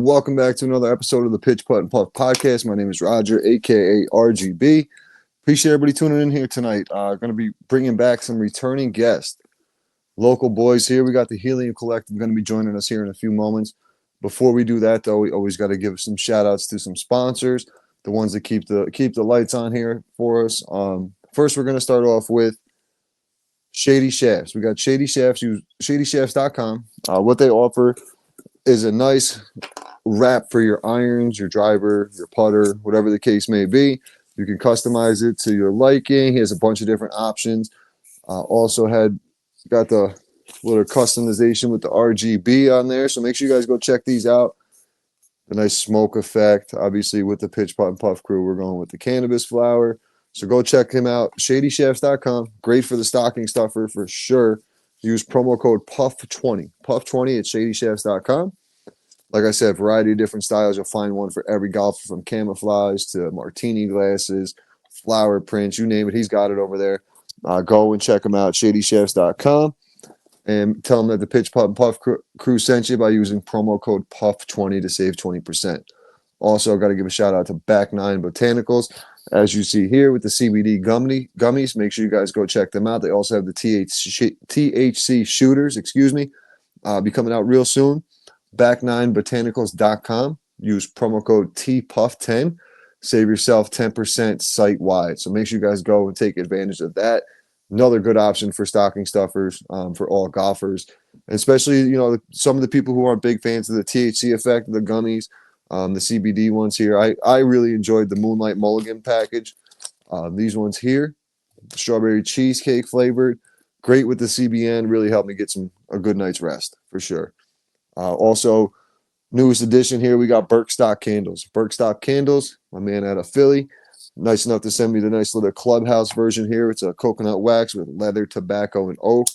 welcome back to another episode of the Pitch Putt and Puff podcast. My name is Roger, aka RGB. Appreciate everybody tuning in here tonight. Going to be bringing back some returning guests, local boys here. We got the Healium Collective going to be joining us here in a few moments. Before we do that, though, we always got to give some shout outs to some sponsors, the ones that keep the lights on here for us. First, we're going to start off with Shady Shafts. We got Shady Shafts. Use ShadyShafts.com. What they offer is a nice wrap for your irons, your driver, your putter, whatever the case may be. You can customize it to your liking. He has a bunch of different options. Also got the little customization with the RGB on there. So make sure you guys go check these out. The nice smoke effect. Obviously, with the Pitch Putt and Puff crew, we're going with the cannabis flower. So go check him out. ShadyShafts.com. Great for the stocking stuffer for sure. Use promo code PUFF20. PUFF20 at ShadyShafts.com. Like I said, variety of different styles. You'll find one for every golfer, from camouflage to martini glasses, flower prints, you name it. He's got it over there. Go and check him out, ShadyShafts.com. And tell them that the Pitch Putt and Puff crew sent you by using promo code PUFF20 to save 20%. Also, got to give a shout out to Back Nine Botanicals. As you see here with the CBD gummies, make sure you guys go check them out. They also have the THC shooters, be coming out real soon. Back9botanicals.com. Use promo code TPUFF10. Save yourself 10% site-wide. So make sure you guys go and take advantage of that. Another good option for stocking stuffers for all golfers, and especially some of the people who aren't big fans of the THC effect, the gummies, the CBD ones here. I really enjoyed the Moonlight Mulligan package. These ones here, strawberry cheesecake flavored, great with the CBN. Really helped me get a good night's rest for sure. Also, newest addition here, we got Birkstock Candles. Birkstock Candles, my man out of Philly. Nice enough to send me the nice little clubhouse version here. It's a coconut wax with leather, tobacco, and oak.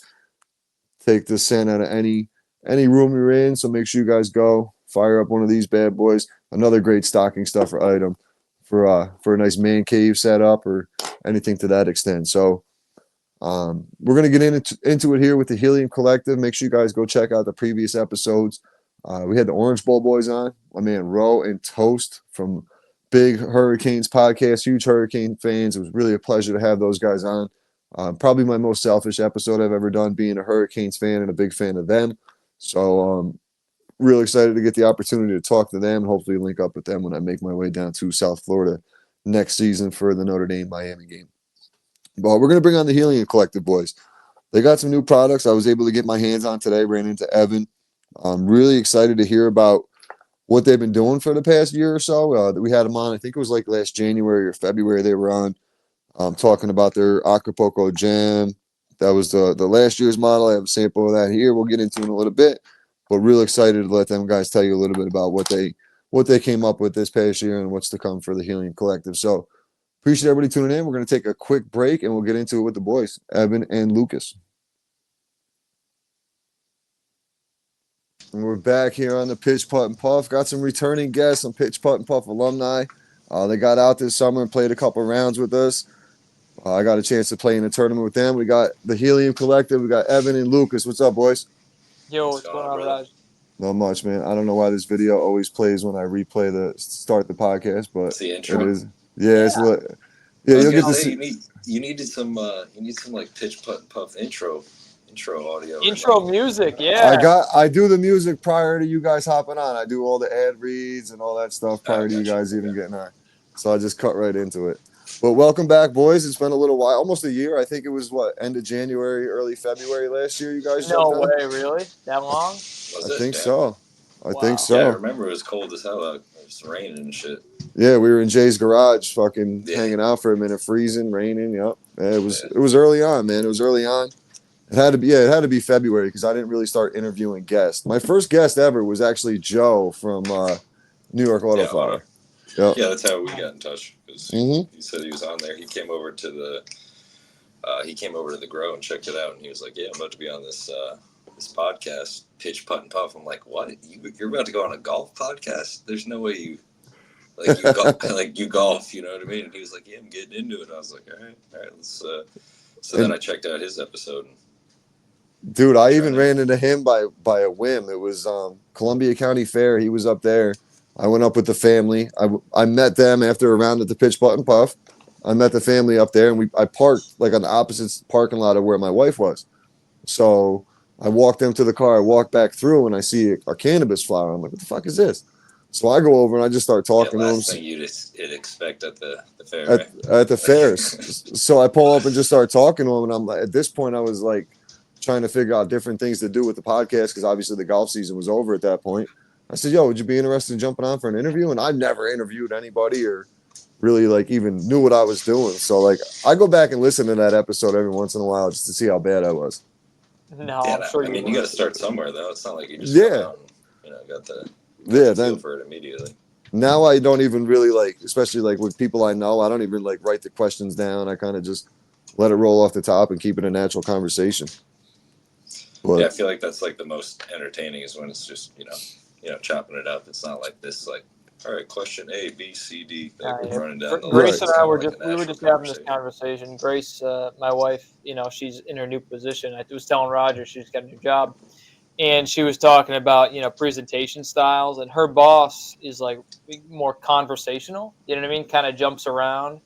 Take the scent out of any room you're in. So make sure you guys go fire up one of these bad boys. Another great stocking stuffer item for a nice man cave setup or anything to that extent. So we're gonna get into it here with the Healium Collective. Make sure you guys go check out the previous episodes. We had the Orange Bowl boys on. My man Ro and Toast from Big Hurricanes podcast, huge Hurricane fans. It was really a pleasure to have those guys on. Probably my most selfish episode I've ever done, being a Hurricanes fan and a big fan of them. So really excited to get the opportunity to talk to them and hopefully link up with them when I make my way down to South Florida next season for the Notre Dame-Miami game. But we're going to bring on the Healium Collective boys. They got some new products I was able to get my hands on today. Ran into Evan. I'm really excited to hear about what they've been doing for the past year or so. We had them on, I think it was like last January or February they were on, talking about their Acapulco Jam. That was the last year's model. I have a sample of that here. We'll get into it in a little bit, but real excited to let them guys tell you a little bit about what they came up with this past year and what's to come for the Healium Collective. So appreciate everybody tuning in. We're going to take a quick break and we'll get into it with the boys, Evan and Lukas. And we're back here on the Pitch Putt and Puff. Got some returning guests, some Pitch Putt and Puff alumni. They got out this summer and played a couple rounds with us. I got a chance to play in a tournament with them. We got the Healium Collective. We got Evan and Lukas. What's up, boys? Yo, what's going on, Raj? Not much, man. I don't know why this video always plays when I start the podcast, but it's the intro. It is. Yeah, it's you'll get to see. You needed some like Pitch Putt and Puff intro audio. Intro music, yeah. I do the music prior to you guys hopping on. I do all the ad reads and all that stuff prior to you guys even getting on. So I just cut right into it. But welcome back, boys. It's been a little while, almost a year. I think it was end of January, early February last year. You guys No way, really? That long? I think so. I think so. Yeah, I remember it was cold as hell out. It was raining and shit. Yeah, we were in Jay's garage, fucking hanging out for a minute, freezing, raining. Yep. Yeah, it was early on, man. It was early on. It had to be February because I didn't really start interviewing guests. My first guest ever was actually Joe from New York Auto Flower. Yep. Yeah, that's how we got in touch. He said he was on there. He came over to the grow and checked it out, and he was like, "Yeah, I'm about to be on this podcast, Pitch Putt and Puff." I'm like, "What? You're about to go on a golf podcast? There's no way you golf, you know what I mean?" And he was like, "Yeah, I'm getting into it." I was like, "All right, let's." So then I checked out his episode. Dude, I even ran into him by a whim. It was Columbia County Fair. He was up there. I went up with the family. I met them after a round at the Pitch Putt and Puff. I met the family up there, and I parked like on the opposite parking lot of where my wife was. So I walked them to the car. I walked back through, and I see a cannabis flower. I'm like, what the fuck is this? So I go over and I just start talking to him. Last thing you'd expect at the fair, at, right? at the fairs. So I pull up and just start talking to him. And I'm like, at this point, I was like trying to figure out different things to do with the podcast because obviously the golf season was over at that point. I said, yo, would you be interested in jumping on for an interview? And I've never interviewed anybody or really like even knew what I was doing. So like I go back and listen to that episode every once in a while just to see how bad I was. No, I'm sure I mean, you got to start somewhere though. It's not like you just come out and, got the feel for it immediately. Now I don't even really like, especially like with people I know, I don't even like write the questions down. I kind of just let it roll off the top and keep it a natural conversation. But, yeah, I feel like that's like the most entertaining is when it's just, chopping it up. It's not like this, like, all right, question A, B, C, D. Like we're running down the Grace list. and I were just having this conversation. Grace, my wife, she's in her new position. I was telling Roger she's got a new job. And she was talking about, presentation styles, and her boss is like more conversational, you know what I mean? Kind of jumps around.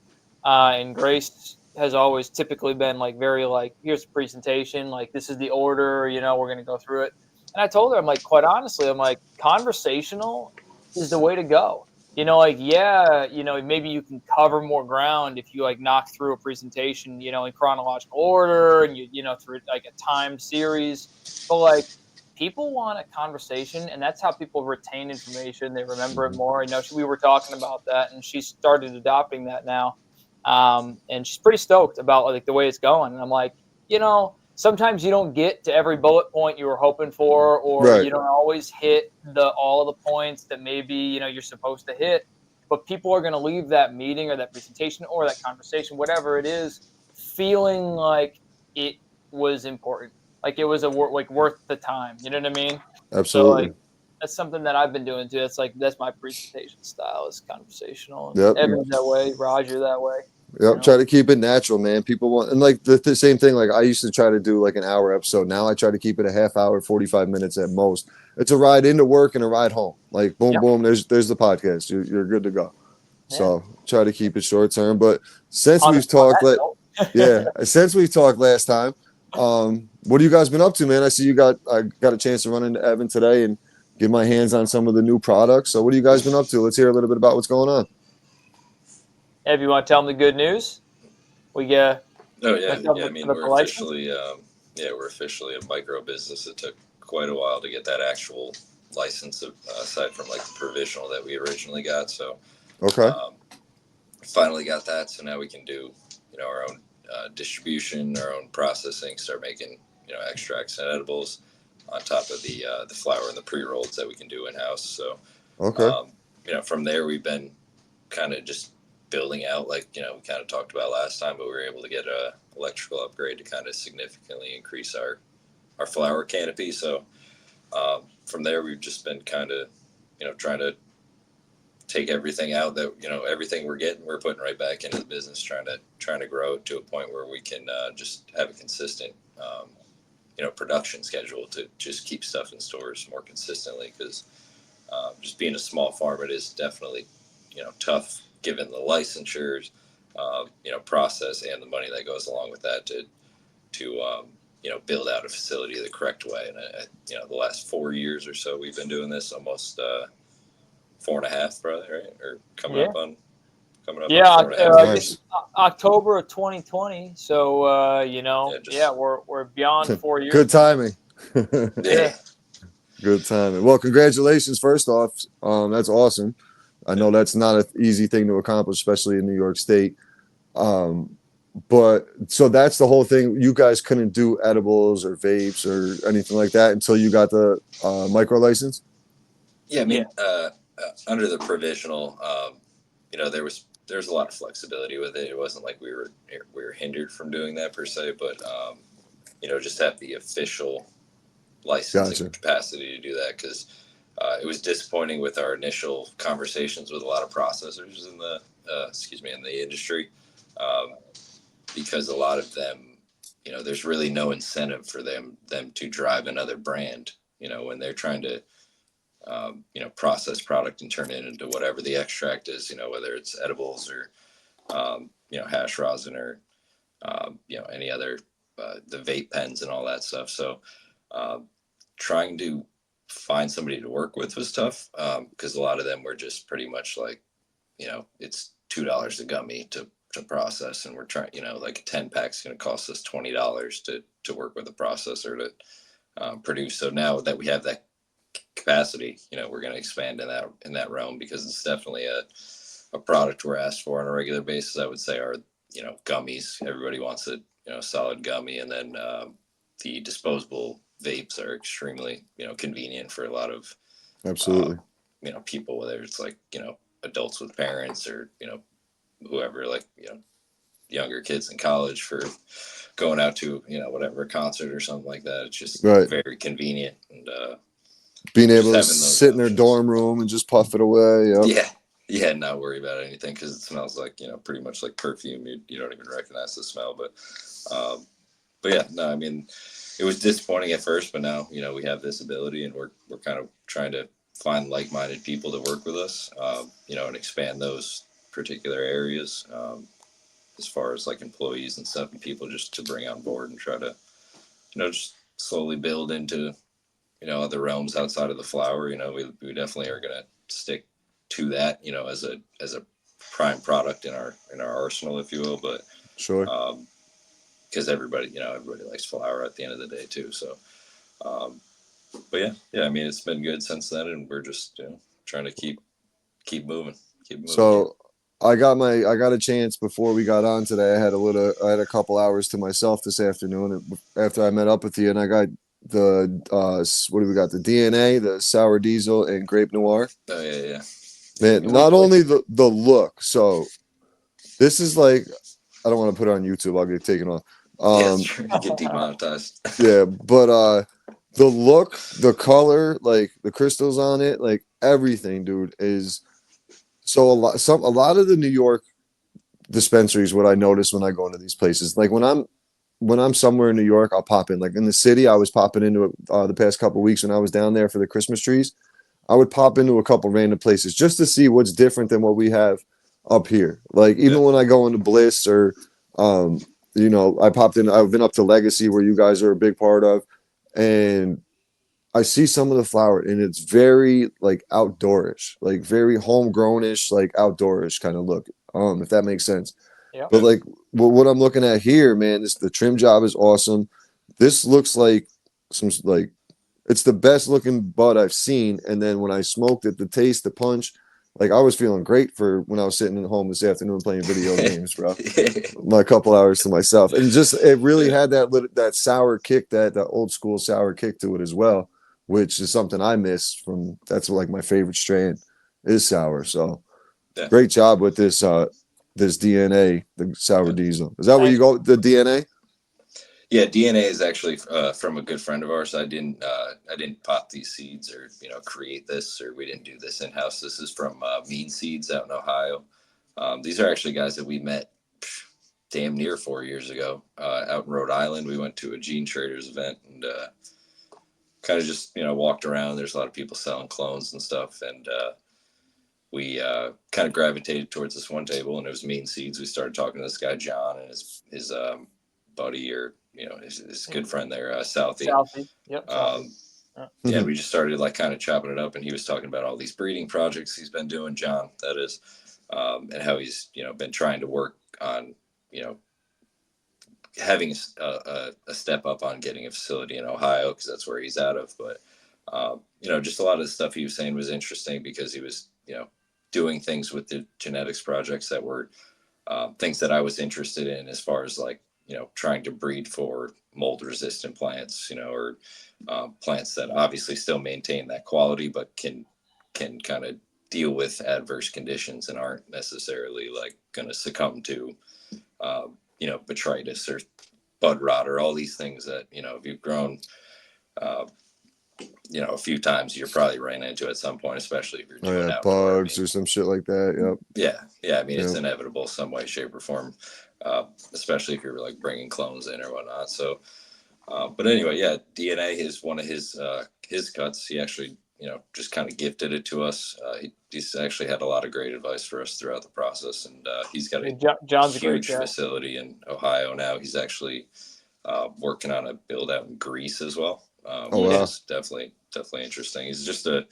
And Grace has always typically been like very like, here's the presentation, like this is the order, we're going to go through it. And I told her, I'm like, quite honestly, I'm like, conversational is the way to go. Maybe you can cover more ground if you like knock through a presentation, in chronological order and through like a time series. But like, people want a conversation, and that's how people retain information. They remember it more. We were talking about that, and she started adopting that now. And she's pretty stoked about like the way it's going. And I'm like, sometimes you don't get to every bullet point you were hoping for, or you don't always hit all of the points that maybe, you're supposed to hit. But people are going to leave that meeting or that presentation or that conversation, whatever it is, feeling like it was important. Like it was worth the time. You know what I mean? Absolutely. So like that's something that I've been doing too. That's my presentation style is conversational. And yep. Evan's that way, Roger that way. Yep. Try to keep it natural, man. People want, and like the same thing. Like I used to try to do like an hour episode. Now I try to keep it a half hour, 45 minutes at most. It's a ride into work and a ride home. Like boom, boom. There's the podcast. You're good to go. Yeah. So try to keep it short term. But since we've talked, since we've talked last time, what have you guys been up to, man? I see I got a chance to run into Evan today and get my hands on some of the new products. So what have you guys been up to? Let's hear a little bit about what's going on. Ev, you want to tell them the good news? I mean, we're officially a micro business. It took quite a while to get that actual license aside from like the provisional that we originally got. So finally got that. So now we can do, our own distribution, our own processing, start making, extracts and edibles on top of the flower and the pre-rolls that we can do in-house. So, from there we've been kind of just building out, like, we kind of talked about last time, but we were able to get a electrical upgrade to kind of significantly increase our flower canopy. So from there, we've just been kind of, trying to take everything out that, everything we're getting, we're putting right back into the business, trying to grow it to a point where we can just have a consistent, production schedule to just keep stuff in stores more consistently. Because just being a small farm, it is definitely, tough given the licensures, process and the money that goes along with that to build out a facility the correct way. And the last 4 years or so, we've been doing this, almost 4.5, probably, right? Or coming up on 4.5. October of 2020. So we're beyond 4 years. Good timing. Yeah. Good timing. Well, congratulations. First off, that's awesome. I know that's not an easy thing to accomplish, especially in New York State. But so that's the whole thing. You guys couldn't do edibles or vapes or anything like that until you got the micro license? Yeah, I mean, under the provisional, there's a lot of flexibility with it. It wasn't like we were hindered from doing that per se, but just have the official licensing capacity to do that, because it was disappointing with our initial conversations with a lot of processors in the industry, because a lot of them, there's really no incentive for them to drive another brand, when they're trying to, process product and turn it into whatever the extract is, whether it's edibles or, hash rosin or, any other, the vape pens and all that stuff. So, trying to find somebody to work with was tough, because a lot of them were just pretty much like, it's $2 a gummy to process, and we're trying, like a 10 pack is going to cost us $20 to work with a processor to produce. So now that we have that capacity, we're going to expand in that realm, because it's definitely a product we're asked for on a regular basis. I would say our, gummies, everybody wants a, solid gummy, and then the disposable vapes are extremely, convenient for a lot of Absolutely. people, whether it's like, adults with parents or, whoever, like, younger kids in college for going out to, whatever, a concert or something like that. It's just Right. very convenient, and being just able to having those sit in their options. dorm room and just puff it away. Yep. Yeah, not worry about anything, because it smells like, pretty much like perfume. You don't even recognize the smell. But yeah, no, I mean, it was disappointing at first, but now, we have this ability, and we're kind of trying to find like-minded people to work with us, and expand those particular areas, as far as like employees and stuff, and people just to bring on board and try to, just slowly build into, other realms outside of the flower. We definitely are going to stick to that, as a prime product in our arsenal, if you will. But Sure. because everybody likes flower at the end of the day too. So, but yeah, I mean, it's been good since then, and we're just, trying to keep moving. So I got a chance before we got on today. I had a couple hours to myself this afternoon after I met up with you, and I got the what do we got? The DNA, the sour diesel, and grape noir. Oh yeah. Man, not only the look. So this is like, I don't want to put it on YouTube. I'll get taken off. Get demonetized. Yeah, but the look, the color, like the crystals on it, like everything, dude, is so a lot of the New York dispensaries, what I notice when I go into these places, like when I'm somewhere in New York, I'll pop in. Like in the city, I was popping into it the past couple of weeks when I was down there for the Christmas trees. I would pop into a couple random places just to see what's different than what we have up here. Like even when I go into Bliss or I popped in. I've been up to Legacy, where you guys are a big part of, and I see some of the flower, and it's very like outdoorish, like very homegrownish, like outdoorish kind of look. If that makes sense. Yeah. But like what I'm looking at here, man, the trim job is awesome. This looks like some like it's the best looking bud I've seen. And then when I smoked it, the taste, the punch, like I was feeling great for when I was sitting at home this afternoon playing video games, bro. My couple hours to myself, and just it really had that sour kick, that old school sour kick to it as well, which is something I miss from. That's like my favorite strain is sour. So great job with this this DNA, the sour diesel. Is that where you go? The DNA? Yeah, DNA is actually from a good friend of ours. I didn't pop these seeds or create this, or we didn't do this in house. This is from Mean Seeds out in Ohio. These are actually guys that we met damn near 4 years ago out in Rhode Island. We went to a Gene Traders event and kind of just walked around. There's a lot of people selling clones and stuff, and we kind of gravitated towards this one table, and it was Mean Seeds. We started talking to this guy John and his buddy, or his good friend there, Southie. Yep. Yeah, we just started like kind of chopping it up, and he was talking about all these breeding projects he's been doing, John, that is, and how he's been trying to work on having a step up on getting a facility in Ohio, because that's where he's out of. But just a lot of the stuff he was saying was interesting, because he was doing things with the genetics projects that were things that I was interested in, as far as like trying to breed for mold resistant plants, or plants that obviously still maintain that quality, but can kind of deal with adverse conditions and aren't necessarily like going to succumb to botrytis or bud rot, or all these things that if you've grown a few times, you're probably running into at some point, especially if you're doing outdoor. Bugs or some shit like that. Yep. Yeah. I mean, it's inevitable some way, shape, or form. especially if you're like bringing clones in or whatnot. So, but anyway, yeah, DNA is one of his cuts. He actually, just kind of gifted it to us. He's actually had a lot of great advice for us throughout the process, and he's got a John's a great huge guy. facility in Ohio now. He's actually working on a build out in Greece as well, which wow. is definitely interesting. He's just a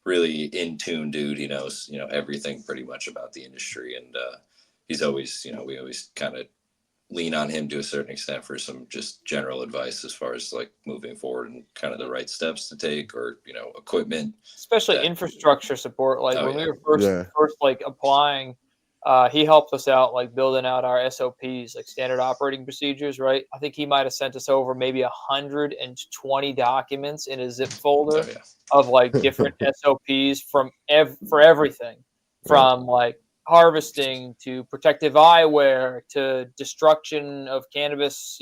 really in tune dude. He knows everything pretty much about the industry, and he's always we always kind of lean on him to a certain extent for some just general advice as far as like moving forward and kind of the right steps to take, or equipment, especially infrastructure support. Like when we were first like applying, he helped us out like building out our SOPs, like standard operating procedures, right? I think he might have sent us over maybe 120 documents in a zip folder of like different SOPs for everything, from like harvesting to protective eyewear to destruction of cannabis,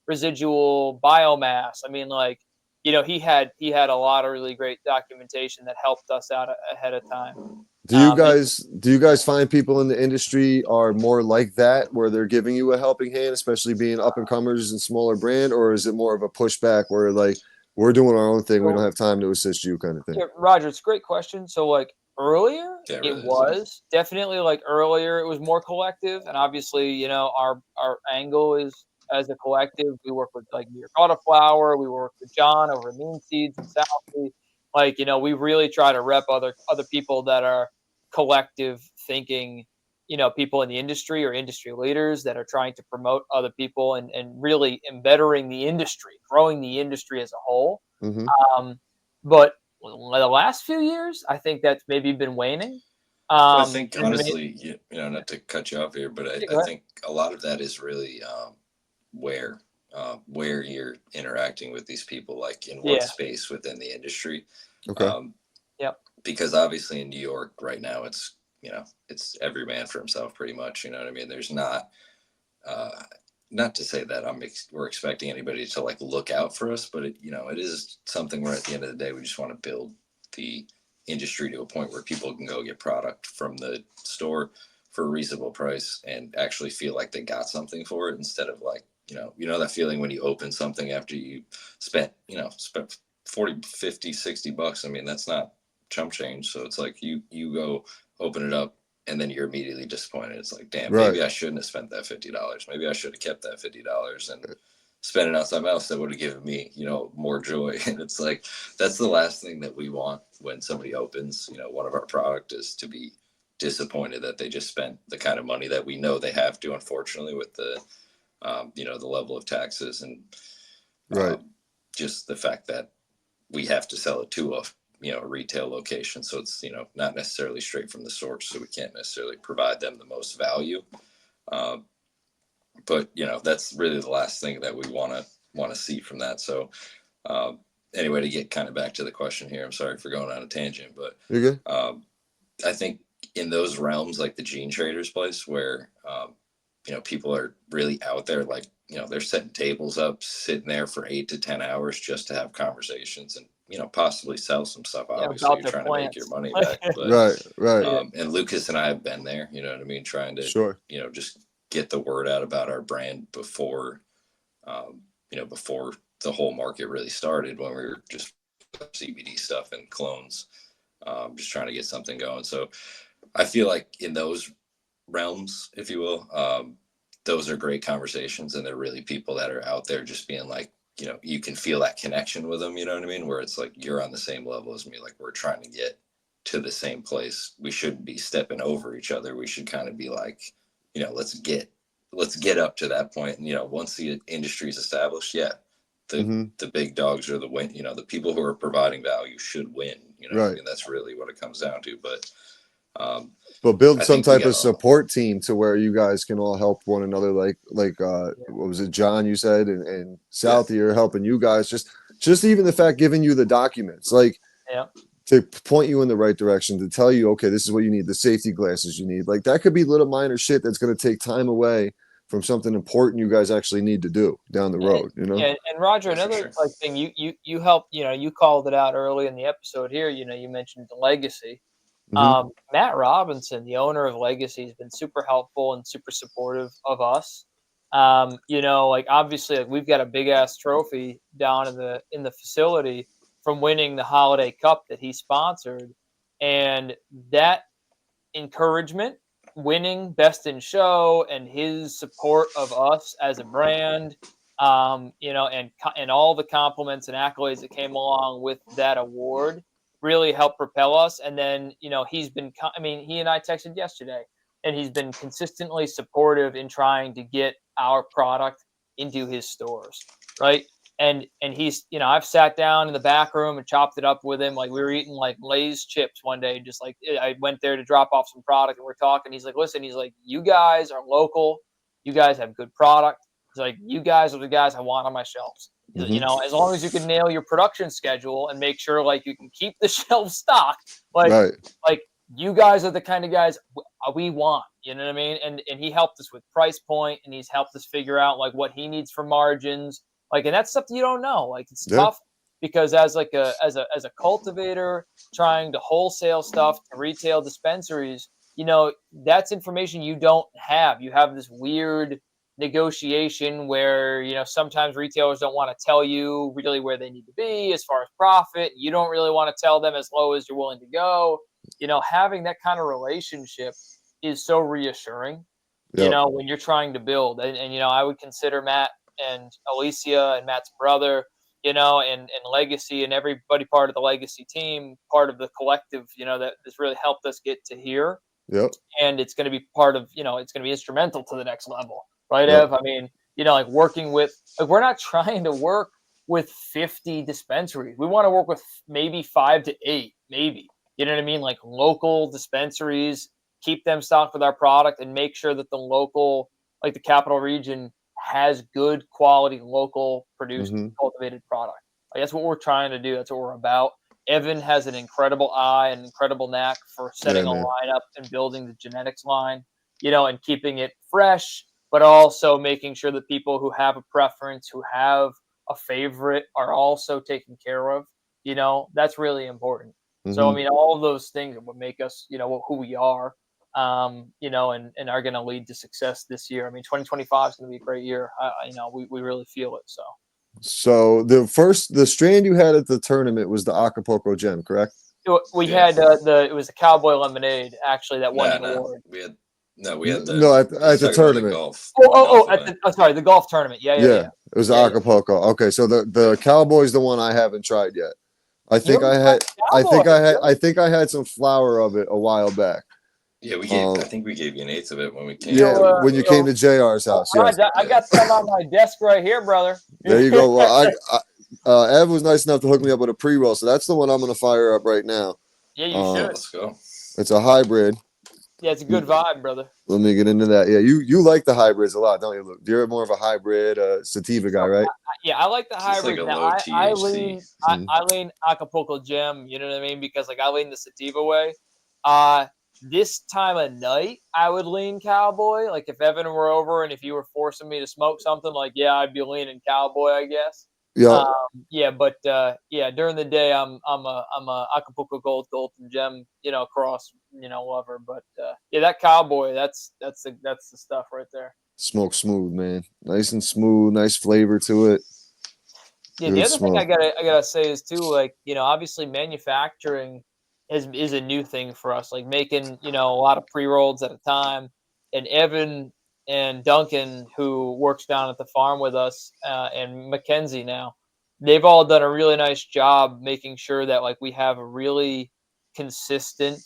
residual biomass. I mean, like, he had a lot of really great documentation that helped us out ahead of time. Do you guys find people in the industry are more like that, where they're giving you a helping hand, especially being up and comers and smaller brand, or is it more of a pushback where like we're doing our own thing, we don't have time to assist you kind of thing? Yeah, Roger, it's a great question. So like earlier, it was definitely like earlier, it was more collective, and obviously, our angle is as a collective. We work with like New York Autoflower, we work with John over at Mean Seeds and Southie. Like, we really try to rep other people that are collective thinking, people in the industry or industry leaders that are trying to promote other people and really embettering the industry, growing the industry as a whole. But the last few years, I think that's maybe been waning. I think honestly, not to cut you off here, but I think a lot of that is really where you're interacting with these people, like in what space within the industry. Okay. Because obviously in New York right now, it's it's every man for himself, pretty much. You know what I mean? There's not to say that we're expecting anybody to like look out for us, but it is something where at the end of the day, we just want to build the industry to a point where people can go get product from the store for a reasonable price and actually feel like they got something for it, instead of like, that feeling when you open something after you spent 40, 50, 60 bucks. I mean, that's not chump change. So it's like you go open it up and then you're immediately disappointed. It's like, damn, maybe I shouldn't have spent that $50. Maybe I should have kept that $50 and spent it on something else that would have given me, more joy. And it's like, that's the last thing that we want when somebody opens, one of our product, is to be disappointed that they just spent the kind of money that we know they have to, unfortunately, with the, the level of taxes and just the fact that we have to sell it to a retail location. So it's, not necessarily straight from the source. So we can't necessarily provide them the most value. But that's really the last thing that we want to see from that. So anyway, to get kind of back to the question here, I'm sorry for going on a tangent, but you're good. I think in those realms, like the Gene Traders place, where people are really out there, like they're setting tables up, sitting there for 8 to 10 hours just to have conversations and possibly sell some stuff. Obviously, you're trying to make your money back, but right. And Lukas and I have been there. You know what I mean? Trying to just get the word out about our brand before before the whole market really started, when we were just CBD stuff and clones, just trying to get something going. So I feel like in those realms, if you will, those are great conversations, and they're really people that are out there just being like, you can feel that connection with them, you know what I mean? Where it's like, you're on the same level as me. Like, we're trying to get to the same place. We shouldn't be stepping over each other. We should kind of be like, let's get up to that point. And, once the industry is established, the big dogs are the win, the people who are providing value should win, I mean, that's really what it comes down to. But build some type of support team to where you guys can all help one another. Like what was it, John, you said, and Southie are helping you guys. Just even the fact giving you the documents, like to point you in the right direction, to tell you, okay, this is what you need, the safety glasses you need. Like, that could be little minor shit that's going to take time away from something important you guys actually need to do down the road, Yeah, and Roger, another like thing you helped, you called it out early in the episode here. You mentioned the legacy. Matt Robinson, the owner of Legacy, has been super helpful and super supportive of us. Like obviously, like we've got a big ass trophy down in the facility from winning the Holiday Cup that he sponsored, and that encouragement, winning Best in Show, and his support of us as a brand, and all the compliments and accolades that came along with that award really helped propel us. And then, he's been, he and I texted yesterday, and he's been consistently supportive in trying to get our product into his stores, right? And he's, I've sat down in the back room and chopped it up with him. Like we were eating like Lay's chips one day, just like I went there to drop off some product and we're talking. He's like, listen, he's like, you guys are local, you guys have good product. He's like, you guys are the guys I want on my shelves. As long as you can nail your production schedule and make sure like you can keep the shelves stocked, like you guys are the kind of guys we want. You know what I mean? And he helped us with price point, and he's helped us figure out like what he needs for margins. Like, and that's stuff that you don't know. Like, it's tough because as a cultivator trying to wholesale stuff to retail dispensaries, that's information you don't have. You have this weird negotiation where, sometimes retailers don't want to tell you really where they need to be as far as profit. You don't really want to tell them as low as you're willing to go. Having that kind of relationship is so reassuring, when you're trying to build. And I would consider Matt and Alicia and Matt's brother, and Legacy and everybody part of the Legacy team, part of the collective, that has really helped us get to here. Yep. And it's going to be part of, it's going to be instrumental to the next level, right, Ev? I mean, like working with, like, we're not trying to work with 50 dispensaries. We want to work with maybe 5 to 8, maybe. You know what I mean? Like local dispensaries, keep them stocked with our product and make sure that the local, like the Capital Region, has good quality local produced cultivated product. Like, that's what we're trying to do. That's what we're about. Evan has an incredible eye and incredible knack for setting a lineup and building the genetics line, and keeping it fresh, but also making sure that people who have a preference, who have a favorite, are also taken care of. That's really important. So, I mean, all of those things would make us, who we are, and are going to lead to success this year. I mean, 2025 is going to be a great year. We really feel it. So the strand you had at the tournament was the Acapulco Gem, correct? We had it was the Cowboy Lemonade, actually, that won the award. We had at the tournament. Sorry, the golf tournament. Yeah. It was the Acapulco. Okay, so the Cowboy's the one I haven't tried yet. I think I had some flower of it a while back. Yeah, I think we gave you an eighth of it when we came. Yeah, when you came to JR's house. Yes. I got some on my desk right here, brother. There you go. Well, Ev was nice enough to hook me up with a pre-roll, so that's the one I'm going to fire up right now. Yeah, you should. Let's go. It's a hybrid. Yeah, it's a good vibe, brother. Let me get into that. Yeah, you like the hybrids a lot, don't you, Luke? You're more of a hybrid sativa guy, right? I like the hybrid. Like I lean Acapulco Gem, you know what I mean? Because like I lean the sativa way. This time of night, I would lean Cowboy. Like if Evan were over and if you were forcing me to smoke something, like I'd be leaning Cowboy, I guess. Yeah. But during the day, I'm a Acapulco Golden Gem, cross, lover. But that Cowboy, that's the stuff right there. Smoke smooth, man. Nice and smooth, nice flavor to it. Yeah, the other thing I gotta say is too, like, obviously manufacturing is a new thing for us, like making, a lot of pre-rolls at a time. And Evan and Duncan, who works down at the farm with us, and Mackenzie now, they've all done a really nice job making sure that like we have a really consistent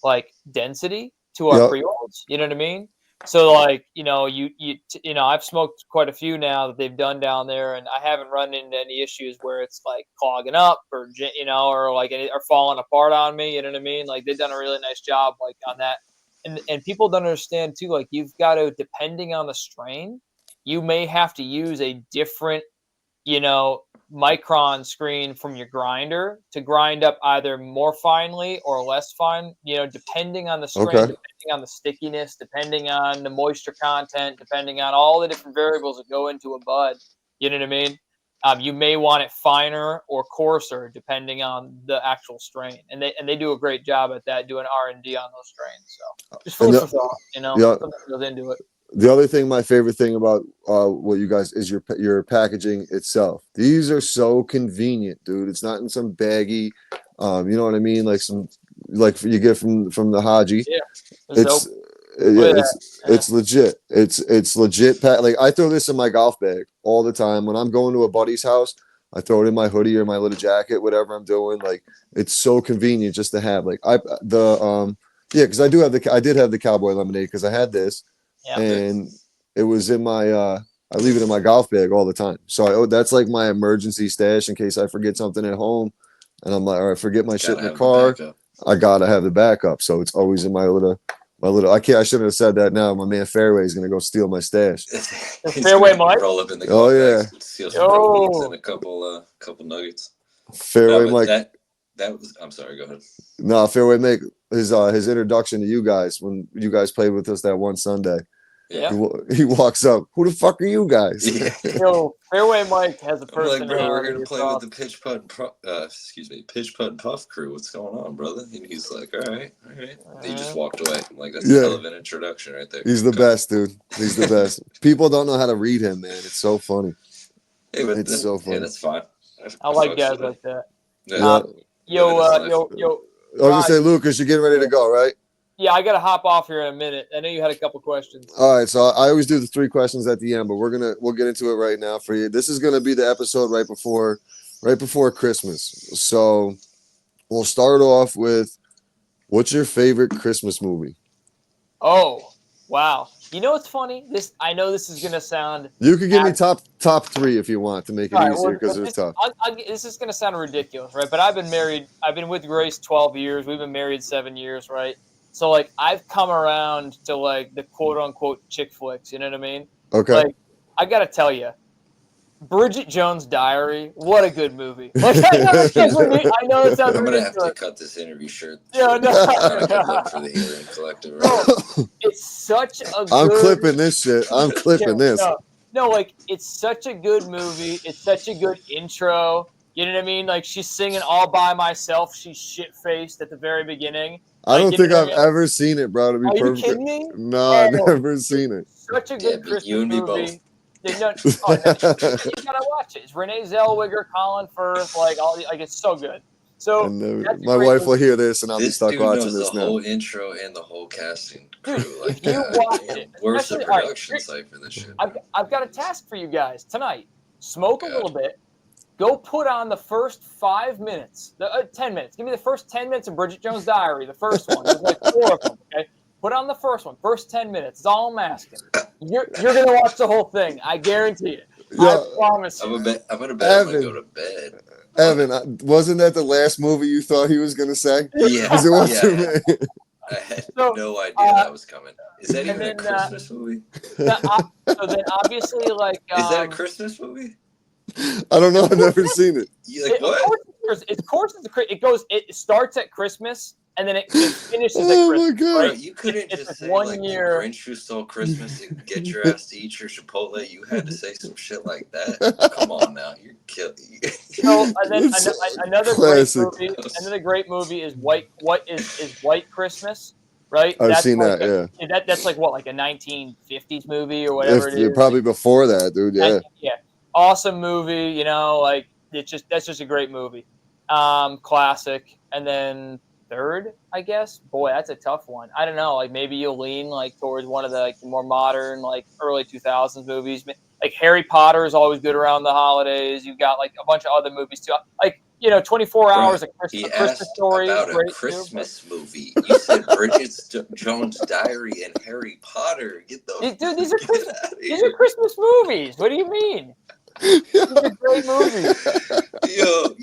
like density to our pre-rolls. You know what I mean? So like, I've smoked quite a few now that they've done down there, and I haven't run into any issues where it's like clogging up or, or like or falling apart on me. You know what I mean? Like they've done a really nice job like on that. And people don't understand too, like you've got to, depending on the strain, you may have to use a different, micron screen from your grinder to grind up either more finely or less fine, depending on the strain, depending on the stickiness, depending on the moisture content, depending on all the different variables that go into a bud. You know what I mean? You may want it finer or coarser depending on the actual strain, and they do a great job at that, doing R&D on those strains. So just food for thought, Yeah. Something goes into it. The other thing, my favorite thing about what you guys is your packaging itself. These are so convenient, dude. It's not in some baggy, you know what I mean, like some like you get from the Haji. Yeah, It's it's legit. It's legit. Like I throw this in my golf bag all the time when I'm going to a buddy's house. I throw it in my hoodie or my little jacket, whatever I'm doing. Like it's so convenient just to have. Like because I did have the cowboy lemonade because I had this. Yeah. And it was in my I leave it in my golf bag all the time. So that's like my emergency stash in case I forget something at home. And I'm like, all right, forget my shit in the car. I gotta have the backup. So it's always in my little I shouldn't have said that now. My man Fairway is gonna go steal my stash. Fairway Mike? Roll up in the oh yeah. Steal some proteins and a couple nuggets. Fairway Mike. That was I'm sorry, go ahead. No, Fairway Mike, his introduction to you guys when you guys played with us that one Sunday. Yeah. He walks up. Who the fuck are you guys? Yeah. Fairway Mike has a personality. Bro, we're gonna play with the pitch putt and puff crew. What's going on, brother? And he's like, all right. He just walked away. I'm like, that's a hell of an introduction right there. He's the best, dude. He's the best. People don't know how to read him, man. It's so funny. Hey, but it's so funny. Yeah, that's fine. I like guys like that. Yeah. Yo. I was gonna say, Lukas, you're getting ready to go, right? Yeah, I gotta hop off here in a minute. I know you had a couple questions. All right, so I always do the 3 questions at the end, but we'll get into it right now for you. This is gonna be the episode right before Christmas. So we'll start off with, what's your favorite Christmas movie? Oh, wow. You know what's funny? I know this is gonna sound. You could give me top 3 if you want to make it easier because it's tough. This is gonna sound ridiculous, right? But I've been with Grace 12 years. We've been married 7 years, right? So like I've come around to like the quote unquote chick flicks. You know what I mean? Okay. Like I gotta tell you, Bridget Jones' Diary. What a good movie! Like I know it sounds ridiculous. I'm gonna have to cut this interview short. Yeah, no. For the Healium Collective. Right? It's such a. I'm clipping this shit. I'm clipping this. No, like it's such a good movie. It's such a good intro. You know what I mean? Like she's singing all by myself. She's shit faced at the very beginning. I don't think I've ever seen it, bro. To be Are perfect. you kidding me? No, I've never seen it. Such a good Christmas you and me movie. both. No, you gotta watch it. It's Renee Zellweger, Colin Firth, like it's so good. So my wife will hear this, and I'll be stuck watching this now. The whole intro and the whole casting crew. Like, you watch it. Where's the production site for this shit? I've got a task for you guys tonight. Smoke a little bit. Go put on the first 5 minutes, 10 minutes. Give me the first 10 minutes of Bridget Jones' Diary, the first one. There's like 4 of them, okay? Put on the first one, first 10 minutes. That's all I'm asking. You're going to watch the whole thing. I guarantee it. I promise you. I'm going to bet I'm going to go to bed. Evan, wasn't that the last movie you thought he was going to say? Yeah. Because it wasn't. I had no idea that was coming. Is that even a Christmas movie? So then obviously, like... is that a Christmas movie? I don't know. I've never seen it. You like what? It starts at Christmas and then it finishes at Christmas. My God. Right? You couldn't just say 1 like year. The Grinch Who Stole Christmas and get your ass to eat your Chipotle. You had to say some shit like that. Come on now, you're killing. So and then another great movie is White Christmas. Right? I've seen that, yeah. That's like what, like a 1950s movie or whatever it is. Probably before that, dude. Yeah. Yeah. Awesome movie, you know, like that's just a great movie. Classic. And then third, I guess. Boy, that's a tough one. I don't know, like maybe you'll lean like towards one of the like more modern, like early 2000s movies. Like Harry Potter is always good around the holidays. You've got like a bunch of other movies too. Like 24 hours of Christmas Story. About a Christmas movie. You said Bridget Jones' Diary and Harry Potter. Get those. Dude, these are Christmas movies. What do you mean? These are great movies. Yo,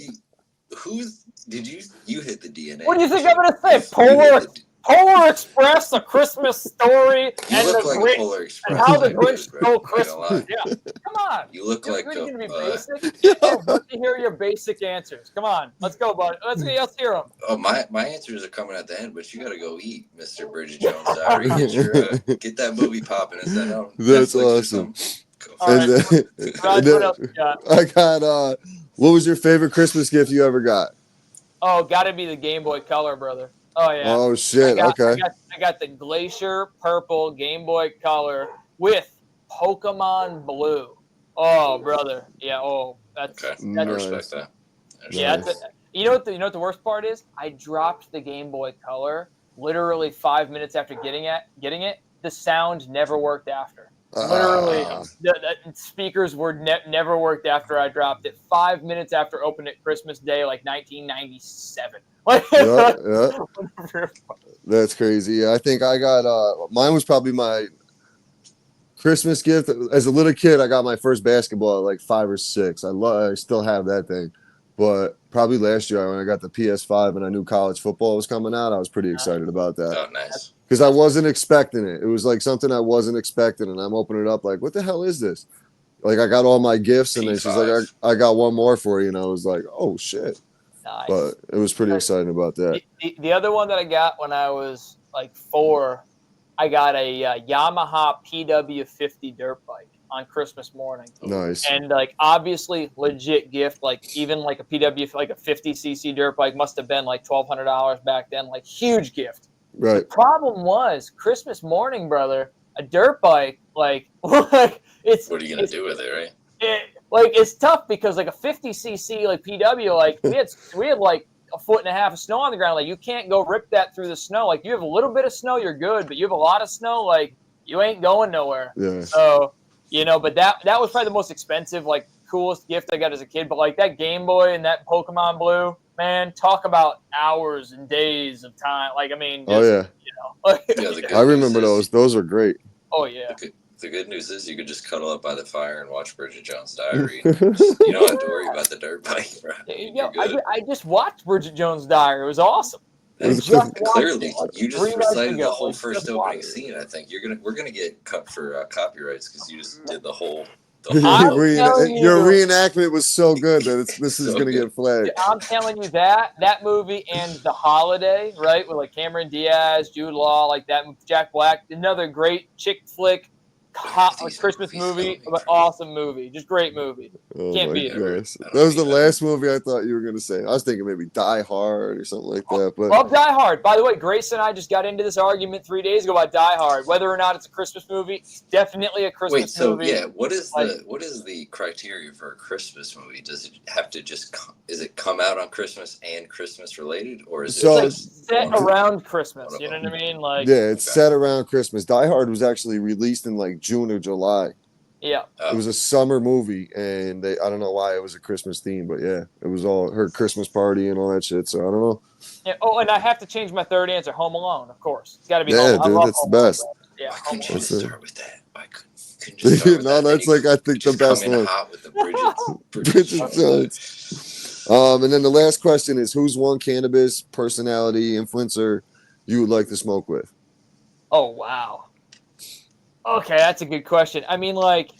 you hit the DNA? What do you think I'm gonna say? Polar Express, A Christmas Story, and the Grinch, and how the Grinch stole Christmas. Yeah, come on. You look like you're gonna be basic. Yeah, let me hear your basic answers. Come on, let's go, bud. Let's hear them. Oh, my answers are coming at the end, but you gotta go eat, Mr. Bridget Jones' Diary. Get that movie popping. Is that on? That's awesome. Go All for And right, it. then, Raj, and then what else you got? I got what was your favorite Christmas gift you ever got? Oh, got to be the Game Boy Color, brother. Oh yeah, Oh shit. Okay. I got the Glacier Purple Game Boy Color with Pokemon Blue. Oh, brother. Yeah. Oh, Okay, I that's respect Nice. that. I yeah. respect That's Nice. you know what the worst part is? I dropped the Game Boy Color literally 5 minutes after getting it. The sound never worked after. Literally, Ah. the speakers were never worked after I dropped it. 5 minutes after opening it Christmas Day, like 1997. Like, Yeah. Yeah. That's crazy. Yeah, I think I got mine was probably my Christmas gift as a little kid. I got my first basketball at like 5 or 6. I still have that thing, but probably last year when I got the PS5 and I knew college football was coming out, I was pretty excited about that Oh, nice. because I wasn't expecting it. It was like something I wasn't expecting, and I'm opening it up like, what the hell is this? Like I got all my gifts, and then she's like, P5. I got one more for you, and I was like, oh shit! But Nice. it was pretty exciting about that. The other one that I got when I was like 4, I got a Yamaha PW50 dirt bike on Christmas morning. Nice, And like obviously legit gift, like even like a PW, like a 50cc dirt bike must have been like $1,200 back then, like huge gift. The right? problem was Christmas morning, brother, a dirt bike, like, like What are you gonna do with it, right? like it's tough because like a 50cc like PW, like we had like a foot and a half of snow on the ground. Like you can't go rip that through the snow. Like you have a little bit of snow, you're good, but you have a lot of snow, like you ain't going nowhere. Yeah. So but that was probably the most expensive, like coolest gift I got as a kid. But like that Game Boy and that Pokemon Blue, man, talk about hours and days of time. Like I mean, Oh just yeah, Yeah, the I good news remember is those. Those are great. oh yeah. the good news is you could just cuddle up by the fire and watch Bridget Jones' Diary. And you don't have to worry about the dirt bike, right? I mean, you're good. I just watched Bridget Jones' Diary. It was awesome. And Just watched clearly, it, like, you 3 just nights recited the ago. whole Like, first just opening watched it. scene. I think we're gonna get cut for copyrights because you just did the whole. I'm telling Your you, reenactment was so good that this is So gonna good. get flagged. I'm telling you that movie and The Holiday, right, with like Cameron Diaz, Jude Law, like that, Jack Black, another great chick flick, These Christmas movies movie, coming from. awesome movie, just great movie. Oh Can't my beat it. gosh, I that was the don't last movie I thought you were gonna say. I was thinking maybe Die Hard or something like that, but Love Die Hard. By the way, Grace and I just got into this argument 3 days ago about Die Hard. Whether or not it's a Christmas movie, it's definitely a Christmas Wait, so movie. yeah, what is Like, the criteria for a Christmas movie? Does it have to is it come out on Christmas and Christmas related, or is So- it it's just set one of them? around Christmas. One of You know them. what I mean? Like, yeah, it's Okay. set around Christmas. Die Hard was actually released in like June or July. yeah. Oh, It was a summer movie, and I don't know why it was a Christmas theme, but yeah, it was all her Christmas party and all that shit. So I don't know. Yeah. Oh, and I have to change my third answer. Home Alone, of course. It's got to be Yeah, Home Alone. I dude, love that's the Home Alone, best. bro. Yeah, why Home couldn't you Alone. just That's it. start with that? Why couldn't you just start with No, that? that's like I think the Just best come in one. hot with the Bridget Bridget Jones. And then the last question is, who's one cannabis personality influencer you would like to smoke with? Oh, wow. Okay, that's a good question. I mean, like,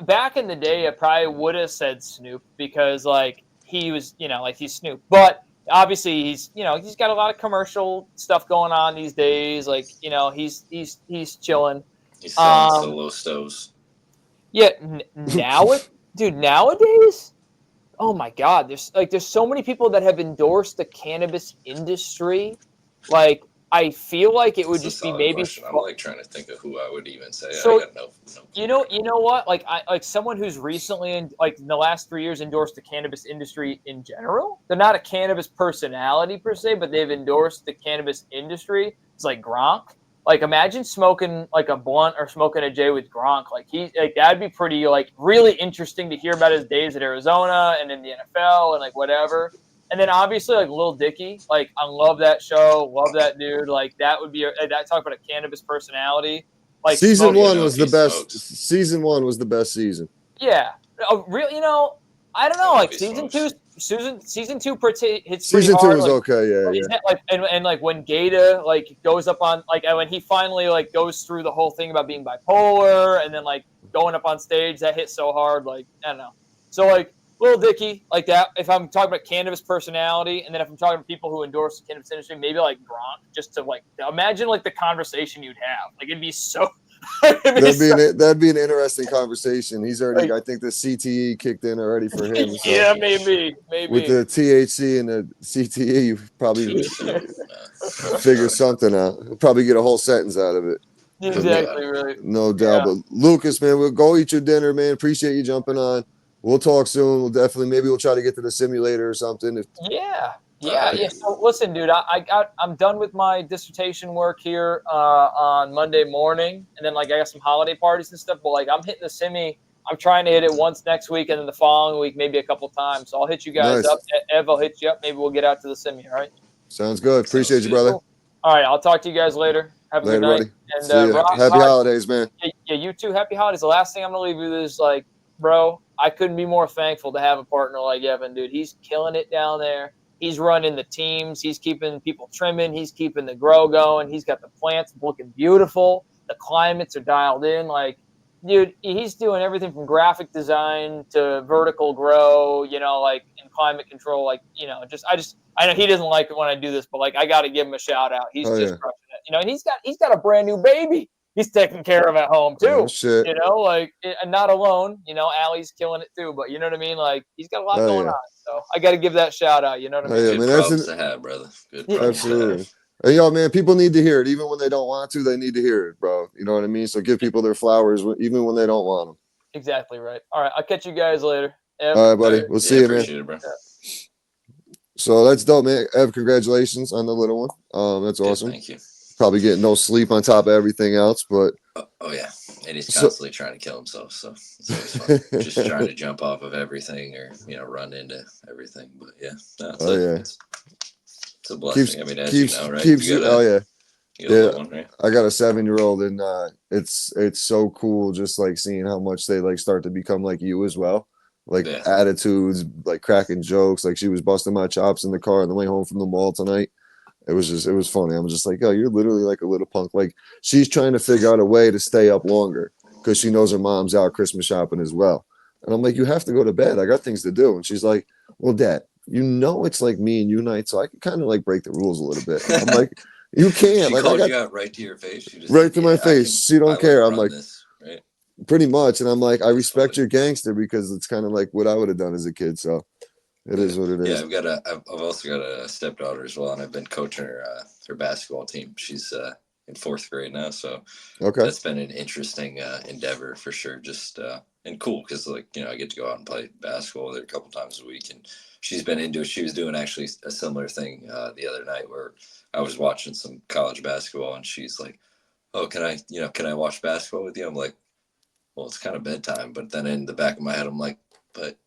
back in the day, I probably would have said Snoop because, like, he was, like he's Snoop. But obviously, he's got a lot of commercial stuff going on these days. Like, he's chilling. He's selling Um, solo stoves. Yeah, dude, nowadays, oh my God, there's so many people that have endorsed the cannabis industry. Like, I feel like it would It's a just be solid maybe. question. I'm like trying to think of who I would even say. So, I got no. you know what? Like, like someone who's recently in the last 3 years endorsed the cannabis industry in general. They're not a cannabis personality per se, but they've endorsed the cannabis industry. It's like Gronk. Like, imagine smoking like a blunt or smoking a J with Gronk. Like that'd be pretty really interesting to hear about his days at Arizona and in the NFL and like whatever. And then obviously like Lil Dicky. Like, I love that show, love that dude. Like that would be that talk about a cannabis personality. Like Season smoking. one was the best. Smokes. Season one was the best season. Yeah, really. I don't know. I Like hope he season smokes. two hits pretty Season two hard. was Like, okay. Yeah, isn't yeah. it like and like when Gata like goes up on like when he finally like goes through the whole thing about being bipolar and then like going up on stage, that hit so hard. Like, I don't know. So like Lil Dicky, like that. If I'm talking about cannabis personality, and then if I'm talking to people who endorse the cannabis industry, maybe like Gronk, just to like imagine like the conversation you'd have. Like, it'd be so That'd be an interesting conversation. He's already, Like, I think the CTE kicked in already for him. So yeah, maybe. with the THC and the CTE, you probably figure something out. You'll probably get a whole sentence out of it. Exactly right. No doubt. Yeah. But Lucas, man, we'll go eat your dinner, man. Appreciate you jumping on. We'll talk soon. We'll definitely, maybe we'll try to get to the simulator or something. Yeah. So listen, dude, I'm done with my dissertation work here on Monday morning, and then like I got some holiday parties and stuff. But like I'm hitting the simi. I'm trying to hit it once next week, and then the following week maybe a couple times. So I'll hit you guys Nice. up. Ev, I'll hit you up. Maybe we'll get out to the simi. All right. Sounds good. Appreciate you, brother. Cool. All right. I'll talk to you guys later. Have a Later, good night. buddy. And See ya. Happy holidays, man. Yeah, you too. Happy holidays. The last thing I'm gonna leave you with is like, bro, I couldn't be more thankful to have a partner like Evan, dude. He's killing it down there. He's running the teams. He's keeping people trimming. He's keeping the grow going. He's got the plants looking beautiful. The climates are dialed in. Like, dude, he's doing everything from graphic design to vertical grow, like in climate control. Like, I know he doesn't like it when I do this, but like, I got to give him a shout out. He's crushing it, and he's got a brand new baby he's taking care of at home too. Oh, shit. And not alone. Allie's killing it too. But you know what I mean? Like he's got a lot going on. So I got to give that shout out. You know what I mean? Good problems to have, brother. Good problems absolutely. to have. Hey, yo, man, people need to hear it. Even when they don't want to, they need to hear it, bro. You know what I mean? So give people their flowers even when they don't want them. Exactly right. All right, I'll catch you guys later. Ev. All right, buddy. We'll see you, man. It, bro. So that's dope, man. Ev, congratulations on the little one. That's awesome. Thank you. Probably getting no sleep on top of everything else, but yeah, and he's constantly trying to kill himself, so it's always fun. Just trying to jump off of everything or run into everything. But yeah, it's a blessing. I mean, as you know, right? One, right? I got a 7-year-old, and it's so cool just like seeing how much they like start to become like you as well. Like attitudes, like cracking jokes. Like she was busting my chops in the car on the way home from the mall tonight. It was funny. I'm just like, yo, you're literally like a little punk. Like she's trying to figure out a way to stay up longer because she knows her mom's out Christmas shopping as well. And I'm like, you have to go to bed. I got things to do. And she's like, well, Dad, it's like me and you night, so I can kind of like break the rules a little bit. I'm like, you can't. She like called you out right to your face. Right to my face. She don't care. I'm like, this, right? Pretty much. And I'm like, I respect your gangster because it's kind of like what I would have done as a kid. So it is what it is. Yeah, I've also got a stepdaughter as well, and I've been coaching her basketball team. She's in 4th grade now, so that's been an interesting endeavor for sure. Just and cool because I get to go out and play basketball with her a couple times a week, and she's been into it. She was doing actually a similar thing the other night where I was watching some college basketball, and she's like, "Oh, can I watch basketball with you?" I'm like, "Well, it's kind of bedtime," but then in the back of my head, I'm like, "But."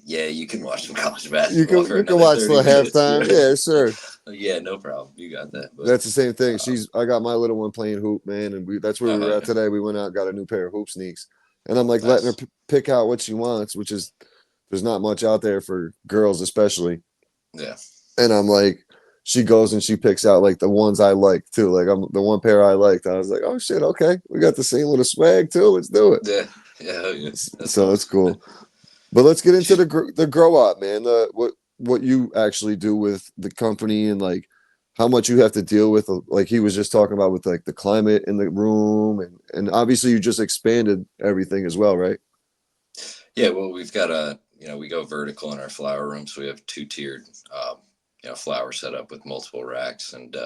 Yeah, you can watch some college basketball. You can watch the halftime. Yeah, sure. Yeah, no problem. You got that. But, that's the same thing. I got my little one playing hoop, man, and that's where we were at today. We went out and got a new pair of hoop sneaks, and I'm like letting her pick out what she wants, which is there's not much out there for girls, especially. Yeah. And I'm like, she goes and she picks out like the ones I like too. Like I'm the one pair I liked. I was like, oh shit, okay, we got the same little swag too. Let's do it. Yeah. So it's cool. But let's get into the grow up, man. What you actually do with the company and like how much you have to deal with, like he was just talking about with like the climate in the room, and obviously you just expanded everything as well, right? Yeah, well, we've got we go vertical in our flower room, so we have 2-tiered flower set up with multiple racks, and